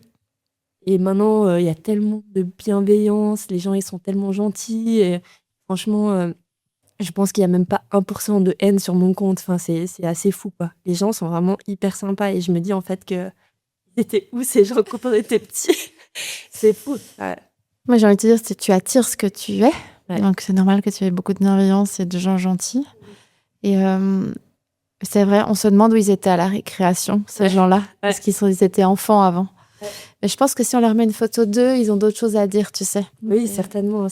Et maintenant, il y a tellement de bienveillance, les gens ils sont tellement gentils et franchement, je pense qu'il n'y a même pas 1% de haine sur mon compte. C'est assez fou, quoi. Les gens sont vraiment hyper sympas et je me dis en fait que c'était où ces gens quand on était petits. C'est fou. Ouais. Moi, j'ai envie de te dire, tu attires ce que tu es. Ouais. Donc, c'est normal que tu aies beaucoup de bienveillance et de gens gentils. Et c'est vrai, on se demande où ils étaient à la récréation, ces gens-là. Parce qu'ils étaient enfants avant. Ouais. Mais je pense que si on leur met une photo d'eux, ils ont d'autres choses à dire, tu sais. Oui, certainement.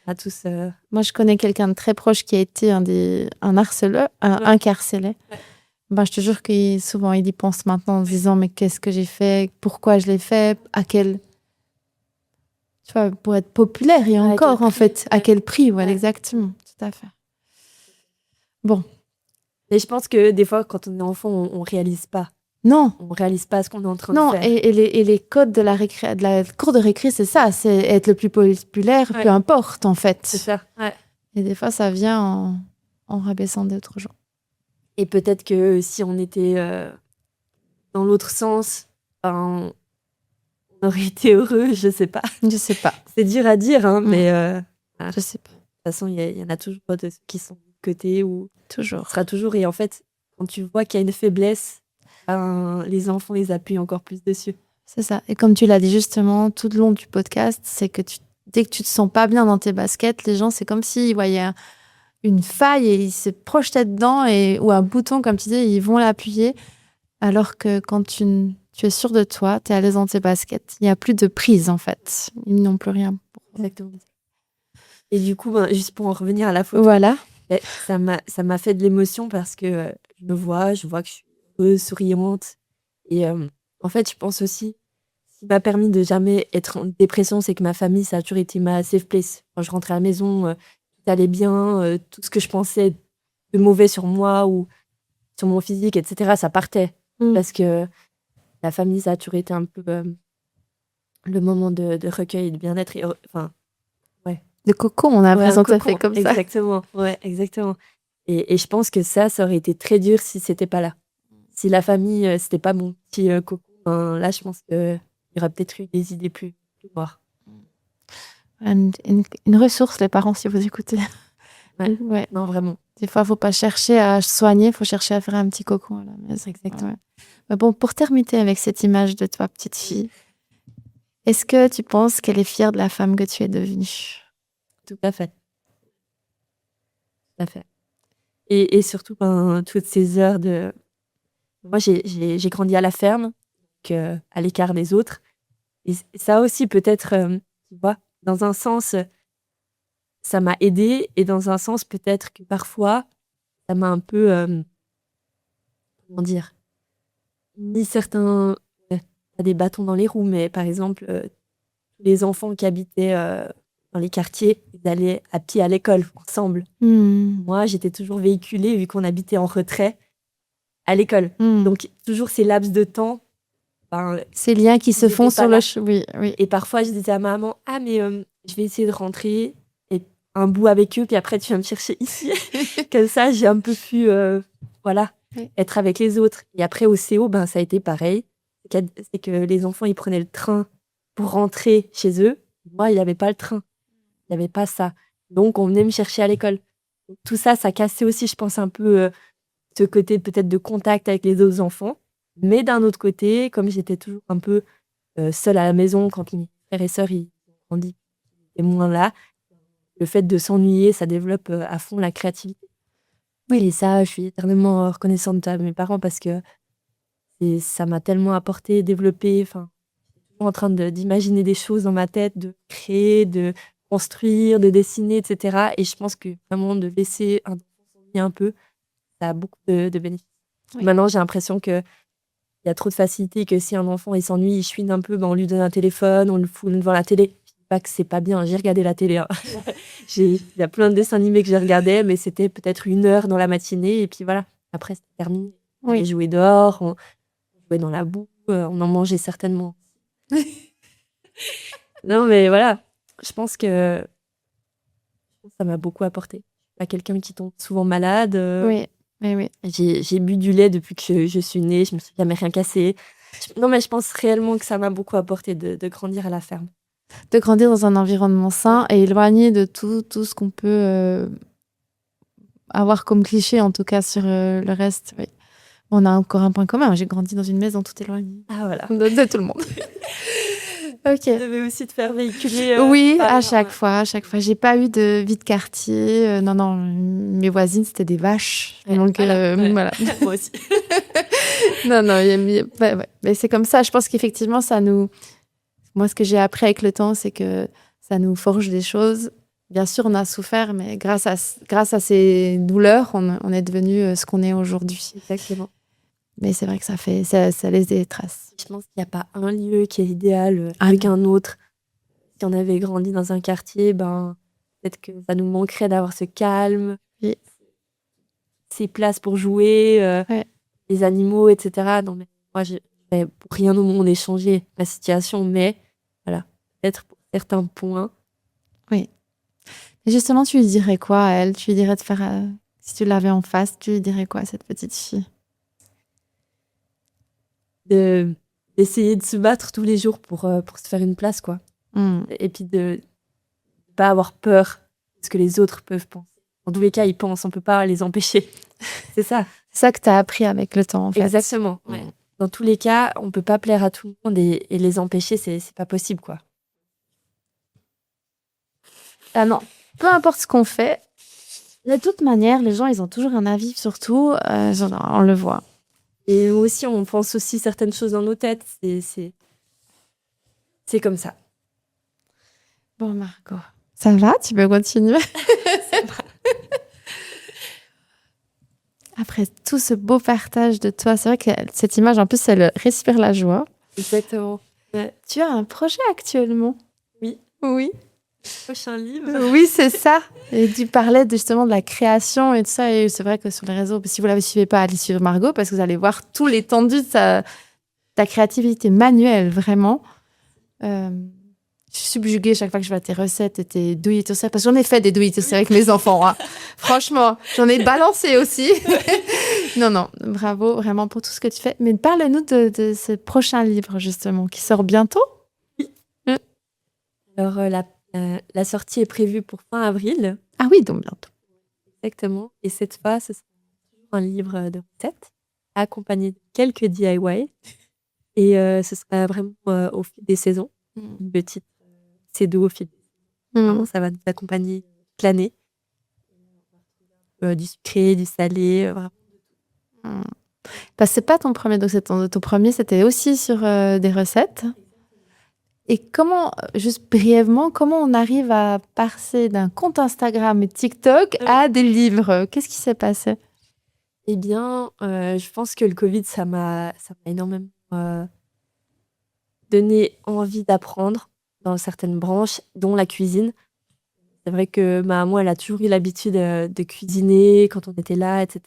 À tous. Moi, je connais quelqu'un de très proche qui a été un harceleur, incarcélé. Ouais. Je te jure que souvent, il y pense maintenant en se disant, mais qu'est-ce que j'ai fait? Pourquoi je l'ai fait? À quel... Tu vois, pour être populaire, et encore, en fait. À quel prix? Voilà, exactement. Tout à fait. Bon. Mais je pense que des fois, quand on est enfant, on réalise pas. Non. On réalise pas ce qu'on est en train de faire. Et les codes de la cour de récré, c'est ça. C'est être le plus populaire, peu importe, en fait. C'est ça. Ouais. Et des fois, ça vient en rabaissant d'autres gens. Et peut-être que si on était dans l'autre sens, on aurait été heureux, je sais pas. Je sais pas. C'est dur à dire, mais... je sais pas. De toute façon, il y en a toujours pas de ceux qui sont de côté ou... Toujours. Ce sera toujours. Et en fait, quand tu vois qu'il y a une faiblesse, les enfants, ils appuient encore plus dessus. C'est ça. Et comme tu l'as dit justement, tout le long du podcast, c'est que dès que tu te sens pas bien dans tes baskets, les gens, c'est comme s'ils voyaient une faille et ils se projetaient dedans ou un bouton, comme tu dis, ils vont l'appuyer. alors que quand tu es sûr de toi, tu es à l'aise dans tes baskets. Il n'y a plus de prise, en fait. Ils n'ont plus rien. Exactement. Et du coup, juste pour en revenir à la photo, Voilà. ça m'a fait de l'émotion parce que je vois que je suis heureuse, souriante. Et en fait, je pense aussi, ce qui m'a permis de jamais être en dépression, c'est que ma famille, ça a toujours été ma safe place. Quand je rentrais à la maison, tout allait bien, tout ce que je pensais de mauvais sur moi ou sur mon physique, etc., ça partait. Parce que la famille, ça a toujours été un peu le moment de recueil et de bien-être. De coco, on a l'impression que ça fait comme ça. Exactement, ouais, exactement. Et je pense que ça aurait été très dur si c'était pas là. Si la famille, c'était pas mon petit coco, là, je pense qu'il y aurait peut-être eu des idées plus noires. Une ressource, les parents, si vous écoutez. Ouais. Non, vraiment. Des fois, il ne faut pas chercher à soigner, il faut chercher à faire un petit coco à la maison. Exactement. Ouais. Mais bon, pour terminer avec cette image de toi, petite fille, est-ce que tu penses qu'elle est fière de la femme que tu es devenue? Tout à fait. Tout à fait. Et surtout, toutes ces heures de... Moi, j'ai grandi à la ferme, donc, à l'écart des autres. Et ça aussi, peut-être, tu vois, dans un sens, ça m'a aidée. Et dans un sens, peut-être que parfois, ça m'a un peu... comment dire, mis certains... pas des bâtons dans les roues, mais par exemple, les enfants qui habitaient dans les quartiers, ils allaient à pied à l'école ensemble. Moi, j'étais toujours véhiculée, vu qu'on habitait en retrait, à l'école. Donc, toujours ces laps de temps. Ces liens qui se font sur le chemin. Oui. Et parfois, je disais à ma maman, mais je vais essayer de rentrer et un bout avec eux, puis après, tu viens me chercher ici. Comme ça, j'ai un peu pu être avec les autres. Et après, au CO, ça a été pareil. C'est que les enfants, ils prenaient le train pour rentrer chez eux. Moi, il n'y avait pas le train. Il n'y avait pas ça. Donc, on venait me chercher à l'école. Tout ça, ça cassait aussi, je pense, un peu ce côté peut-être de contact avec les autres enfants. Mais d'un autre côté, comme j'étais toujours un peu seule à la maison quand mes frères et sœurs ils ont grandi et moins là, le fait de s'ennuyer, ça développe à fond la créativité. Oui. Et ça, je suis éternellement reconnaissante à mes parents parce que ça m'a tellement apporté, développé. Enfin, je suis toujours en train d'imaginer des choses dans ma tête, de créer, de construire, de dessiner, etc. Et je pense que vraiment de laisser un enfant s'ennuyer un peu, ça a beaucoup de bénéfices. Oui. Maintenant, j'ai l'impression que il y a trop de facilité, que si un enfant il s'ennuie, il chouine un peu, on lui donne un téléphone, on le fout devant la télé. Je dis pas que c'est pas bien, j'ai regardé la télé. Hein. Il y a plein de dessins animés que j'ai regardés, mais c'était peut-être 1 heure dans la matinée, et puis voilà, après c'était terminé. Oui. On jouait dehors, on jouait dans la boue, on en mangeait certainement. Non, mais voilà, je pense que ça m'a beaucoup apporté. Je suis pas quelqu'un qui tombe souvent malade. Oui. Oui. J'ai bu du lait depuis que je suis née, je me suis jamais rien cassé. Non, mais je pense réellement que ça m'a beaucoup apporté de grandir à la ferme. De grandir dans un environnement sain et éloigné de tout ce qu'on peut avoir comme cliché, en tout cas sur le reste. Oui. On a encore un point commun. J'ai grandi dans une maison tout éloignée. Ah voilà. De tout le monde. Ok. Je devais aussi te faire véhiculer. Oui, à chaque fois. J'ai pas eu de vie de quartier. Non. Mes voisines, c'était des vaches. Ouais, donc, voilà. Moi aussi. Non. Mais c'est comme ça. Je pense qu'effectivement, ça nous... Moi, ce que j'ai appris avec le temps, c'est que ça nous forge des choses. Bien sûr, on a souffert, mais grâce à ces douleurs, on est devenu ce qu'on est aujourd'hui. Exactement. Mais c'est vrai que ça laisse des traces. Je pense qu'il n'y a pas un lieu qui est idéal avec un autre. Si on avait grandi dans un quartier, peut-être que ça nous manquerait d'avoir ce calme, ces places pour jouer, les animaux, etc. Non, mais moi, je vais pour rien au monde échanger ma situation, mais voilà, peut-être pour certains points. Oui. Et justement, tu lui dirais quoi à elle? Tu lui dirais de faire... si tu l'avais en face, tu lui dirais quoi à cette petite fille? D'essayer de se battre tous les jours pour se faire une place, quoi. Et puis de pas avoir peur de ce que les autres peuvent penser. En tous les cas, ils pensent, on peut pas les empêcher. C'est ça. C'est ça que tu as appris avec le temps, en fait. Exactement. Ouais. Dans tous les cas, on peut pas plaire à tout le monde et les empêcher, c'est pas possible, quoi. Ah non, peu importe ce qu'on fait, de toute manière, les gens, ils ont toujours un avis sur tout. On le voit. Et aussi, on pense aussi certaines choses dans nos têtes. C'est comme ça. Bon, Margot, ça va? Tu peux continuer? Après tout ce beau partage de toi, c'est vrai que cette image, en plus, elle respire la joie. Exactement. Ouais. Tu as un projet actuellement? Oui. Oui. Prochain livre. Oui, c'est ça. Et tu parlais justement de la création et tout ça. Et c'est vrai que sur les réseaux, si vous ne la suivez pas, allez suivre Margot parce que vous allez voir tout l'étendue de ta créativité manuelle, vraiment. Je suis subjuguée chaque fois que je vois tes recettes et tes do it yourself. Parce que j'en ai fait des do it yourself avec mes enfants. Hein. Franchement, j'en ai balancé aussi. Non, bravo vraiment pour tout ce que tu fais. Mais parle-nous de ce prochain livre, justement, qui sort bientôt. Alors, la sortie est prévue pour fin avril. Ah oui, donc bientôt. Exactement. Et cette fois, ce sera un livre de recettes accompagné de quelques DIY. Et ce sera vraiment au fil des saisons. Le titre, c'est doux au fil des saisons. Vraiment, ça va nous accompagner toute l'année. Du sucré, du salé, vraiment. Parce que c'est pas ton premier, donc ton premier, c'était aussi sur des recettes. Et comment, juste brièvement, comment on arrive à passer d'un compte Instagram et TikTok à des livres? Qu'est-ce qui s'est passé? Eh bien, je pense que le Covid, ça m'a énormément donné envie d'apprendre dans certaines branches, dont la cuisine. C'est vrai que ma maman, elle a toujours eu l'habitude de cuisiner quand on était là, etc.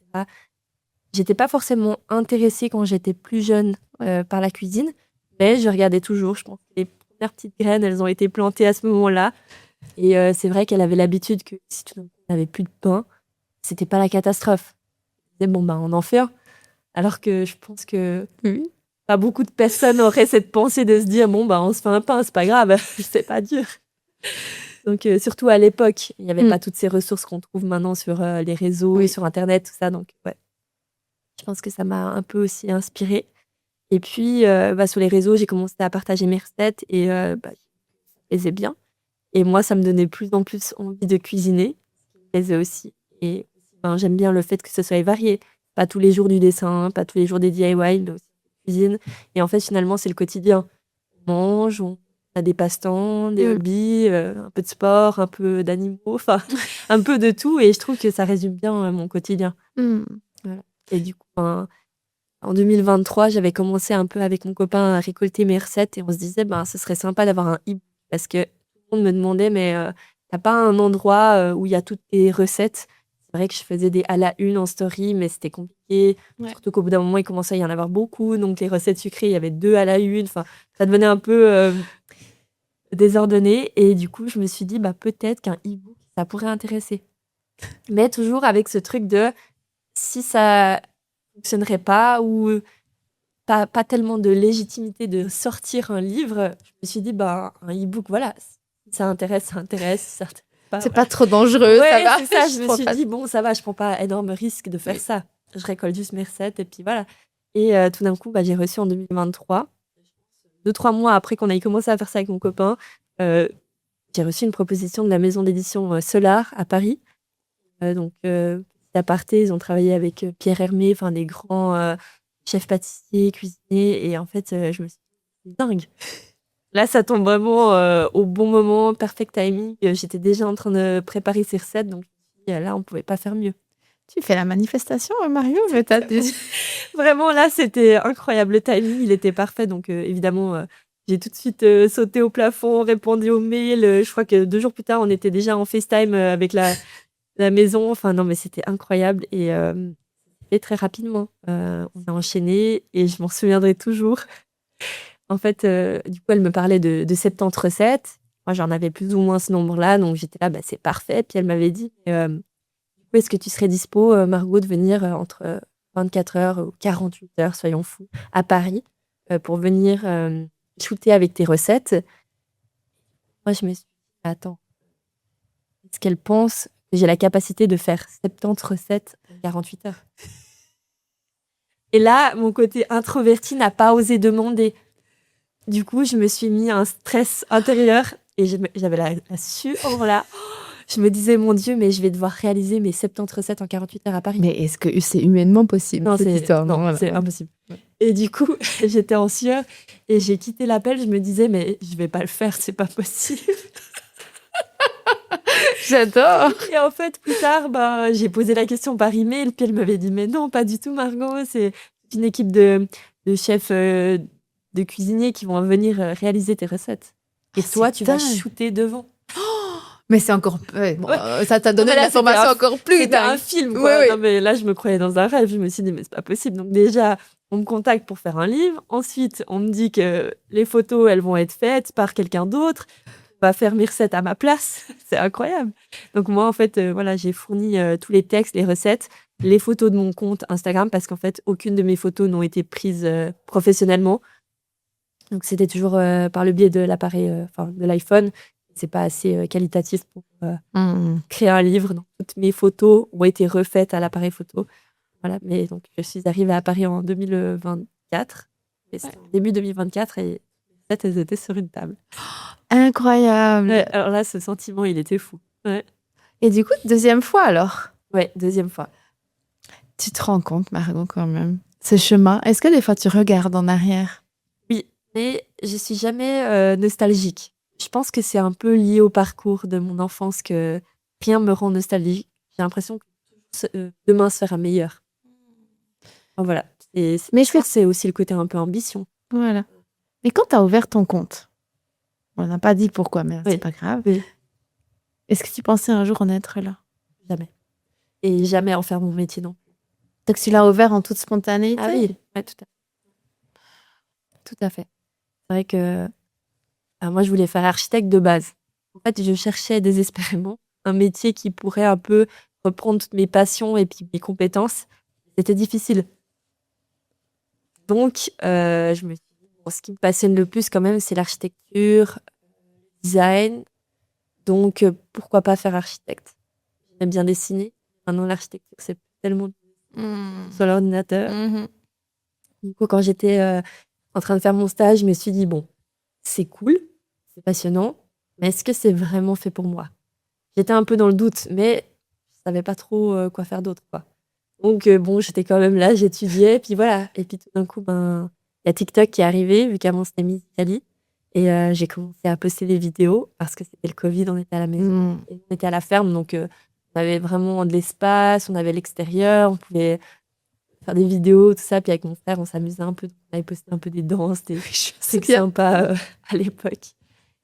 J'étais pas forcément intéressée quand j'étais plus jeune par la cuisine, mais je regardais toujours. Je pense que les premières petites graines, elles ont été plantées à ce moment-là. Et c'est vrai qu'elle avait l'habitude que si tout d'un coup, on n'avait plus de pain, c'était pas la catastrophe. Elle disait, bon, on en fait un. Alors que je pense que pas beaucoup de personnes auraient cette pensée de se dire, bon, on se fait un pain, c'est pas grave, c'est pas dur. Donc, surtout à l'époque, il n'y avait pas toutes ces ressources qu'on trouve maintenant sur les réseaux et sur Internet, tout ça. Donc, ouais. Je pense que ça m'a un peu aussi inspirée. Et puis, sur les réseaux, j'ai commencé à partager mes recettes et ça me plaisait bien. Et moi, ça me donnait plus en plus envie de cuisiner, ce qui me plaisait aussi. Et j'aime bien le fait que ce soit varié. Pas tous les jours du dessin, pas tous les jours des DIY, mais aussi de cuisine. Et en fait, finalement, c'est le quotidien. On mange, on a des passe-temps, des hobbies, un peu de sport, un peu d'animaux, enfin, un peu de tout. Et je trouve que ça résume bien mon quotidien. Voilà. Et du coup, en 2023, j'avais commencé un peu avec mon copain à récolter mes recettes et on se disait, ce serait sympa d'avoir un e-book parce que tout le monde me demandait, mais t'as pas un endroit où il y a toutes tes recettes? C'est vrai que je faisais des à la une en story, mais c'était compliqué. Surtout qu'au bout d'un moment, il commençait à y en avoir beaucoup. Donc, les recettes sucrées, il y avait 2 à la une. Enfin, ça devenait un peu désordonné. Et du coup, je me suis dit, peut-être qu'un e-book, ça pourrait intéresser. Mais toujours avec ce truc de si ça fonctionnerait pas ou pas tellement de légitimité de sortir un livre, je me suis dit, un e-book, voilà, si ça intéresse, ça intéresse. C'est pas trop dangereux, ça va. C'est ça, je me suis dit, bon, ça va, je prends pas énorme risque de faire ça. Je récolte juste mes recettes et puis voilà. Et tout d'un coup, j'ai reçu en 2023, 2-3 mois après qu'on ait commencé à faire ça avec mon copain, j'ai reçu une proposition de la maison d'édition Solar à Paris. Donc, petit aparté, ils ont travaillé avec Pierre Hermé, des grands chefs pâtissiers, cuisiniers. Et en fait, je me suis dit, c'est dingue. Là, ça tombe vraiment au bon moment, perfect timing. J'étais déjà en train de préparer ces recettes, donc là, on ne pouvait pas faire mieux. Tu fais la manifestation, Mario? Vraiment, là, c'était incroyable. Le timing, il était parfait. Donc, évidemment, j'ai tout de suite sauté au plafond, répondu aux mails. Je crois que 2 jours plus tard, on était déjà en FaceTime avec la maison. Enfin, non, mais c'était incroyable. Et très rapidement, on a enchaîné et je m'en souviendrai toujours. En fait, du coup, elle me parlait de 70 recettes. Moi, j'en avais plus ou moins ce nombre-là. Donc, j'étais là, c'est parfait. Puis, elle m'avait dit, est-ce que tu serais dispo, Margot, de venir entre 24 heures ou 48 heures, soyons fous, à Paris, pour venir shooter avec tes recettes? Moi, je me suis dit, attends, est-ce qu'elle pense que j'ai la capacité de faire 70 recettes en 48 heures? Et là, mon côté introverti n'a pas osé demander. Du coup, je me suis mis un stress intérieur et j'avais la sueur là. Je me disais, mon Dieu, mais je vais devoir réaliser mes 70 recettes en 48 heures à Paris. Mais est-ce que c'est humainement possible, Non, cette histoire? non, Voilà. c'est impossible. Et du coup, j'étais en sueur et j'ai quitté l'appel. Je me disais, mais je vais pas le faire, c'est pas possible. J'adore. Et en fait, plus tard, j'ai posé la question par email. Puis elle m'avait dit, mais non, pas du tout, Margot. C'est une équipe de chefs, de cuisiniers qui vont venir réaliser tes recettes. Et toi, tu vas dingue. shooter devant. Mais c'est encore... ça t'a donné Non, mais là, l'information c'était encore plus C'était un dingue. film, Oui, quoi. oui. Non, mais là, je me croyais dans un rêve. Je me suis dit, mais c'est pas possible. Donc déjà, on me contacte pour faire un livre. Ensuite, on me dit que les photos, elles vont être faites par quelqu'un d'autre. On va faire mes recettes à ma place. C'est incroyable. Donc moi, en fait, voilà, j'ai fourni tous les textes, les recettes, les photos de mon compte Instagram, parce qu'en fait, aucune de mes photos n'ont été prises professionnellement. Donc c'était toujours par le biais de l'appareil, de l'iPhone. C'est pas assez qualitatif pour créer un livre. Donc, toutes mes photos ont été refaites à l'appareil photo. Voilà, mais donc je suis arrivée à Paris en 2024. Et c'était en début 2024 et en fait, elles étaient sur une table. Incroyable. Ouais, alors là, ce sentiment, il était fou. Ouais, Et du coup, deuxième fois alors, deuxième fois. tu te rends compte, Margot, quand même, ce chemin, est-ce que des fois tu regardes en arrière? Oui, mais je suis jamais nostalgique. Je pense que c'est un peu lié au parcours de mon enfance que rien me rend nostalgique. J'ai l'impression que demain sera meilleur. Enfin, voilà. Mais je pense que c'est aussi le côté un peu ambition. Voilà. Mais quand tu as ouvert ton compte, on n'a pas dit pourquoi, mais Oui. c'est pas grave. Oui. Est-ce que tu pensais un jour en être là? Jamais. Et jamais en faire mon métier, non. Donc tu l'as ouvert en toute spontanéité? Ah oui, ouais, tout à fait. Tout à fait. C'est vrai que moi, je voulais faire architecte de base. En fait, je cherchais désespérément un métier qui pourrait un peu reprendre toutes mes passions et puis mes compétences. C'était difficile. Donc, je me suis dit, bon, ce qui me passionne le plus quand même, c'est l'architecture, le design. Donc, pourquoi pas faire architecte? J'aime bien dessiner. Maintenant, l'architecture, c'est tellement sur l'ordinateur. Mhm. Du coup, quand j'étais en train de faire mon stage, je me suis dit, bon, c'est cool, c'est passionnant, mais est-ce que c'est vraiment fait pour moi? J'étais un peu dans le doute, mais je savais pas trop quoi faire d'autre, quoi. Donc, bon, j'étais quand même là, j'étudiais, puis voilà. Et puis tout d'un coup, il y a TikTok qui est arrivé, vu qu'avant c'était Miss Italie. Et j'ai commencé à poster des vidéos, parce que c'était le Covid, on était à la maison, et on était à la ferme, donc on avait vraiment de l'espace, on avait l'extérieur, on pouvait faire des vidéos, tout ça. Puis avec mon frère, on s'amusait un peu. On avait posté un peu des danses, des trucs sympas à l'époque.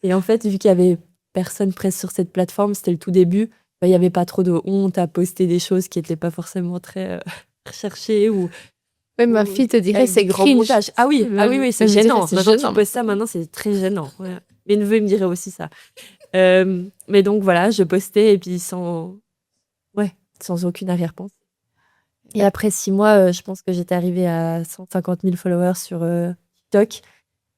Et en fait, vu qu'il y avait personne presque sur cette plateforme, c'était le tout début, il n'y avait pas trop de honte à poster des choses qui n'étaient pas forcément très recherchées. Ou Ma fille te dirait avec c'est des grands cringe. montages. Ah oui, c'est Elle me dirait, gênant. c'est Maintenant, gênant. tu postes ça, maintenant, c'est très gênant. Ouais. Mes neveux me diraient aussi ça. Mais donc, voilà, je postais et puis sans aucune arrière-pensée. Et après 6 mois, je pense que j'étais arrivée à 150 000 followers sur TikTok.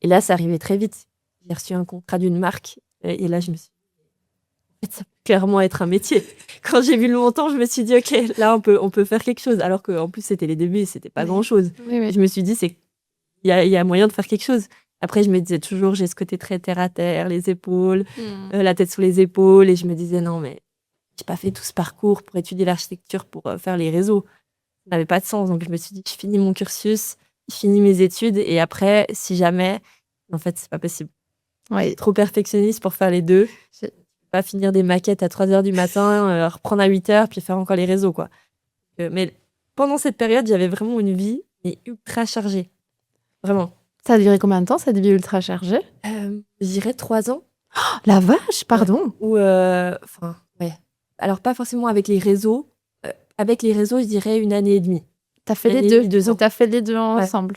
Et là, ça arrivait très vite. J'ai reçu un contrat d'une marque. Et là, je me suis dit, en fait, ça peut clairement être un métier. Quand j'ai vu le montant, je me suis dit, OK, là, on peut faire quelque chose. Alors qu'en plus, c'était les débuts, c'était pas grand-chose. Oui. Je me suis dit, il y a moyen de faire quelque chose. Après, je me disais toujours, j'ai ce côté très terre-à-terre, les épaules, la tête sur les épaules. Et je me disais, non, mais j'ai pas fait tout ce parcours pour étudier l'architecture, pour faire les réseaux. Ça n'avait pas de sens. Donc, je me suis dit, je finis mon cursus, je finis mes études. Et après, si jamais, en fait, c'est pas possible. Oui. Trop perfectionniste pour faire les deux. Je peux pas finir des maquettes à 3h du matin, reprendre à 8h, puis faire encore les réseaux, quoi. Mais pendant cette période, j'avais vraiment une vie mais ultra chargée. Vraiment. Ça a duré combien de temps, cette vie ultra chargée? Je dirais 3 ans. La vache, pardon. Ou, ouais. Alors, pas forcément avec les réseaux. Avec les réseaux, je dirais 1 année et demie. T'as fait les 1 année et deux. demie, 2 ans. T'as fait les deux ensemble.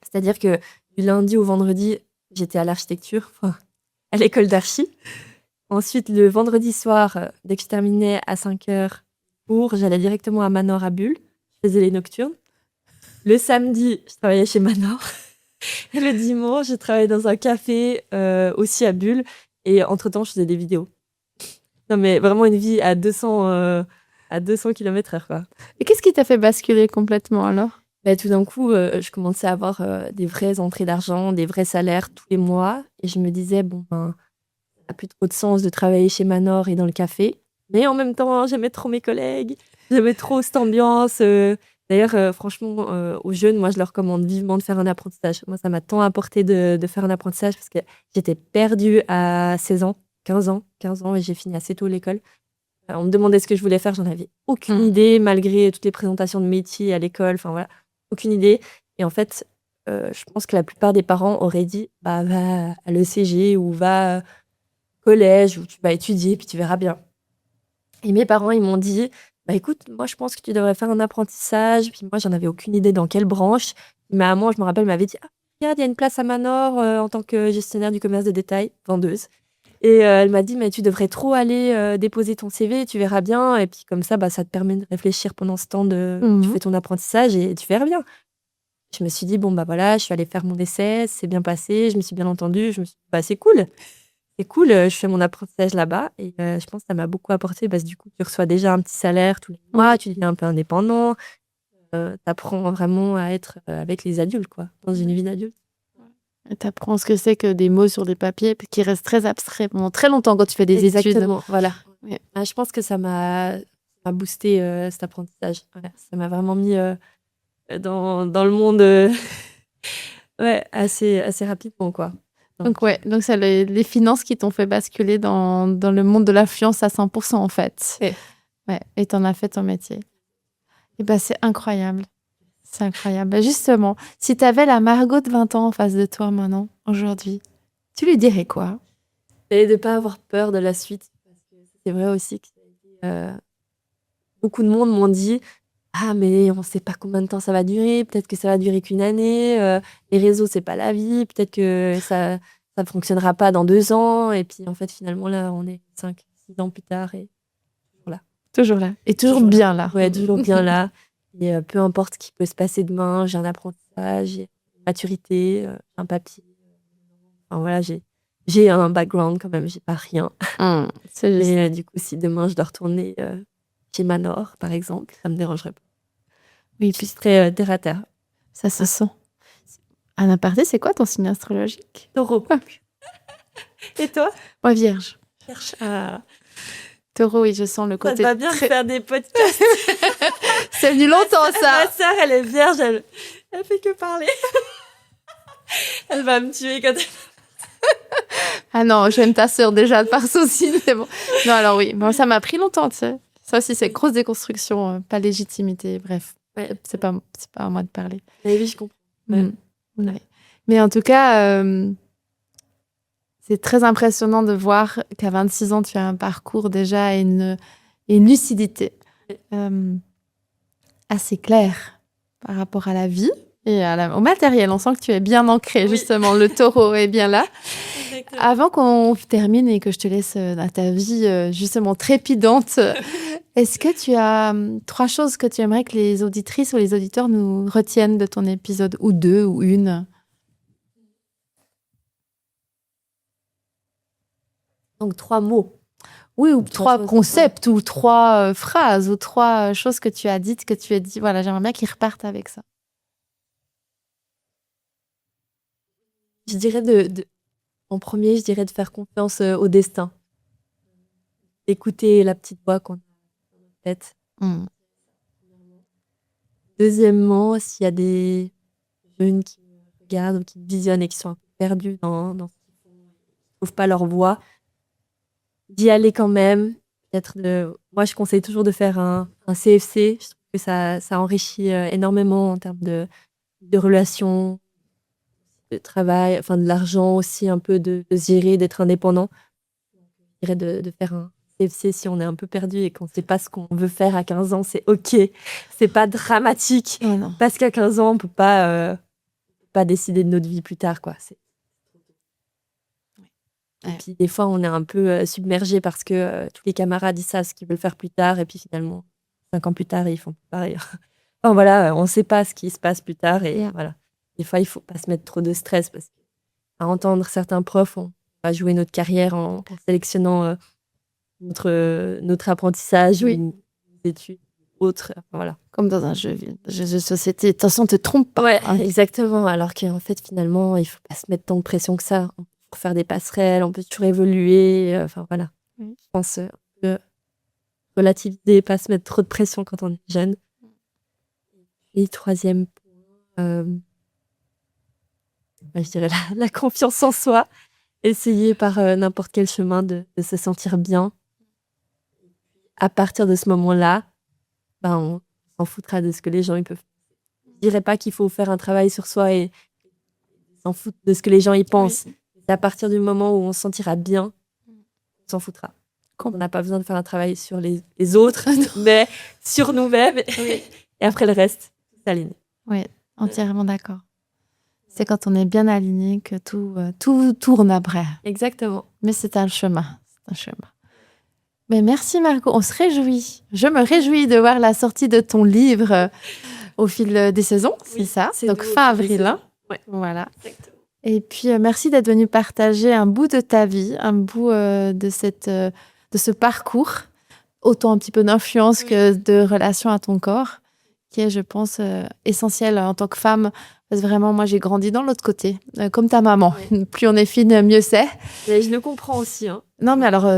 C'est-à-dire que du lundi au vendredi, j'étais à l'architecture, à l'école d'archi. Ensuite, le vendredi soir, dès que je terminais à 5h, j'allais directement à Manor à Bulle. Je faisais les nocturnes. Le samedi, je travaillais chez Manor. Et le dimanche, je travaillais dans un café aussi à Bulle. Et entre-temps, je faisais des vidéos. Non, mais vraiment une vie à 200 km/h, quoi. Et qu'est-ce qui t'a fait basculer complètement alors? Tout d'un coup, je commençais à avoir des vraies entrées d'argent, des vrais salaires tous les mois. Et je me disais, ça n'a plus trop de sens de travailler chez Manor et dans le café. Mais en même temps, j'aimais trop mes collègues. J'aimais trop cette ambiance. D'ailleurs, franchement, aux jeunes, moi, je leur recommande vivement de faire un apprentissage. Moi, ça m'a tant apporté de faire un apprentissage parce que j'étais perdue à 16 ans, 15 ans, et j'ai fini assez tôt l'école. On me demandait ce que je voulais faire, j'en avais aucune idée, malgré toutes les présentations de métiers à l'école, enfin voilà, aucune idée. Et en fait, je pense que la plupart des parents auraient dit, bah, va à l'ECG ou va au collège où tu vas étudier, puis tu verras bien. Et mes parents, ils m'ont dit, bah écoute, moi je pense que tu devrais faire un apprentissage. Puis moi, j'en avais aucune idée dans quelle branche. Ma maman, je me rappelle, m'avait dit, ah, regarde, il y a une place à Manor en tant que gestionnaire du commerce de détail, vendeuse. Et elle m'a dit, mais tu devrais trop aller déposer ton CV, tu verras bien. Et puis comme ça, bah, ça te permet de réfléchir pendant ce temps tu fais ton apprentissage et tu verras bien. Je me suis dit, bon, bah voilà, je suis allée faire mon essai, c'est bien passé, je me suis bien entendue. Je me suis dit, bah c'est cool. C'est cool, je fais mon apprentissage là-bas. Et je pense que ça m'a beaucoup apporté parce que du coup, tu reçois déjà un petit salaire tous les mois, tu deviens un peu indépendant. Tu apprends vraiment à être avec les adultes, quoi, dans une vie d'adulte. Tu apprends ce que c'est que des mots sur des papiers qui restent très abstraits pendant très longtemps quand tu fais des études. Exactement, voilà. Ouais. Je pense que ça m'a boosté cet apprentissage. Voilà. Ça m'a vraiment mis dans le monde ouais, assez rapidement, quoi. Donc c'est les finances qui t'ont fait basculer dans le monde de l'influence à 100% en fait. Ouais, et t'en as fait ton métier. Et bah c'est incroyable. C'est incroyable. Bah, justement, si t'avais la Margot de 20 ans en face de toi maintenant, aujourd'hui, tu lui dirais quoi? Et de ne pas avoir peur de la suite. Parce que c'est vrai aussi que beaucoup de monde m'ont dit « Ah, mais on ne sait pas combien de temps ça va durer. Peut-être que ça va durer qu'une année. Les réseaux, c'est pas la vie. Peut-être que ça ne fonctionnera pas dans 2 ans. » Et puis, en fait, finalement, là, on est 5, 6 ans plus tard. Et voilà. Toujours là. Et toujours bien là. Ouais, toujours bien là. Et peu importe ce qui peut se passer demain, j'ai un apprentissage, j'ai une maturité, un papier. Enfin, voilà, j'ai un background quand même, j'ai pas rien. C'est juste. Mais du coup, si demain je dois retourner chez Manor, par exemple, ça me dérangerait pas. Oui, Je puis serais terre à terre. ça se sent. À aparté, c'est quoi ton signe astrologique? Taureau. Et toi? Moi, Vierge. Vierge. Taureau, oui, je sens le Ça côté. te va bien de faire des podcasts. C'est venu longtemps, ça. Ma sœur, elle est vierge, elle fait que parler. Elle va me tuer quand elle... Ah non, j'aime ta sœur déjà par son signe, c'est bon. Non, alors oui, bon, ça m'a pris longtemps, tu sais. Ça aussi, c'est grosse déconstruction, pas légitimité, bref. Ouais. C'est pas à moi de parler. Mais oui, je comprends. Ouais. Ouais. Mais en tout cas, c'est très impressionnant de voir qu'à 26 ans, tu as un parcours déjà et une lucidité assez claire par rapport à la vie et au matériel. On sent que tu es bien ancré, justement. Le taureau est bien là. Exactement. Avant qu'on termine et que je te laisse à ta vie justement trépidante, est-ce que tu as 3 choses que tu aimerais que les auditrices ou les auditeurs nous retiennent de ton épisode, ou 2 ou une? Donc 3 mots. Oui, ou 3 concepts, ou 3 phrases, ou 3 choses que tu as dites, que tu as dit, voilà, j'aimerais bien qu'ils repartent avec ça. Je dirais en premier, je dirais de faire confiance au destin. D'écouter la petite voix qu'on a dans notre tête. Deuxièmement, s'il y a des jeunes qui me regardent ou qui me visionnent et qui sont un peu perdus dans ce qu'ils font, qui ne trouvent pas leur voie, d'y aller quand même. Moi, je conseille toujours de faire un CFC. Je trouve que ça enrichit énormément en termes de relations, de travail, enfin de l'argent aussi, un peu de se gérer, d'être indépendant. Je dirais de faire un CFC si on est un peu perdu et qu'on ne sait pas ce qu'on veut faire à 15 ans, c'est OK. C'est pas dramatique. Oh non. Parce qu'à 15 ans, on peut pas décider de notre vie plus tard, quoi. Et puis des fois, on est un peu submergé parce que tous les camarades, ils savent ce qu'ils veulent faire plus tard. Et puis finalement, 5 ans plus tard, ils font pareil. Enfin voilà, on ne sait pas ce qui se passe plus tard. Et voilà. Des fois, il ne faut pas se mettre trop de stress parce qu'à entendre certains profs, on va jouer notre carrière en sélectionnant notre apprentissage ou nos études autres. Enfin, voilà. Comme dans un jeu de société. De toute façon, on ne te trompe pas. Ouais, exactement. Alors qu'en fait, finalement, il ne faut pas se mettre tant de pression que ça. On peut faire des passerelles, on peut toujours évoluer. Enfin, voilà. Je pense relativiser, pas se mettre trop de pression quand on est jeune. Et troisième point, je dirais la confiance en soi. Essayer par n'importe quel chemin de se sentir bien. À partir de ce moment-là, on s'en foutra de ce que les gens ils peuvent. Je dirais pas qu'il faut faire un travail sur soi et s'en foutre de ce que les gens y pensent. Oui. C'est à partir du moment où on se sentira bien, on s'en foutra. On n'a pas besoin de faire un travail sur les autres, mais sur nous-mêmes. Oui. Et après le reste, tout s'aligne. Oui, entièrement d'accord. C'est quand on est bien aligné que tout tourne après. Exactement. Mais c'est un chemin. Mais merci Margot, on se réjouit. Je me réjouis de voir la sortie de ton livre au fil des saisons, c'est ça. Donc fin avril. Hein. Ouais. Voilà. Exactement. Et puis merci d'être venu partager un bout de ta vie, un bout de ce parcours, autant un petit peu d'influence que de relation à ton corps, qui est, je pense, essentiel en tant que femme. Parce que vraiment, moi, j'ai grandi dans l'autre côté, comme ta maman. Oui. Plus on est fine, mieux c'est. Et je le comprends aussi. Hein. Non, mais alors,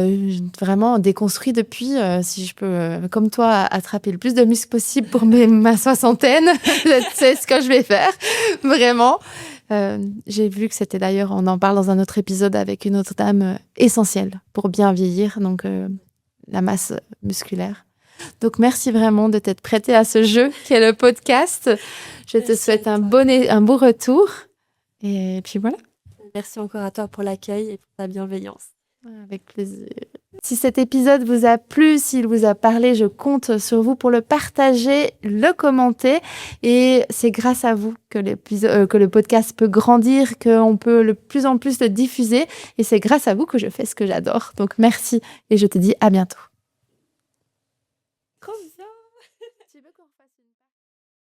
vraiment déconstruit depuis, si je peux, comme toi, attraper le plus de muscles possible pour ma soixantaine. C'est ce que je vais faire, vraiment. J'ai vu que c'était d'ailleurs, on en parle dans un autre épisode avec une autre dame essentielle pour bien vieillir, donc la masse musculaire. Donc, merci vraiment de t'être prêtée à ce jeu qui est le podcast. Je te souhaite un beau retour. Et puis voilà. Merci encore à toi pour l'accueil et pour ta bienveillance. Avec plaisir. Si cet épisode vous a plu, s'il vous a parlé, je compte sur vous pour le partager, le commenter. Et c'est grâce à vous que le podcast peut grandir, qu'on peut de plus en plus le diffuser. Et c'est grâce à vous que je fais ce que j'adore. Donc merci et je te dis à bientôt.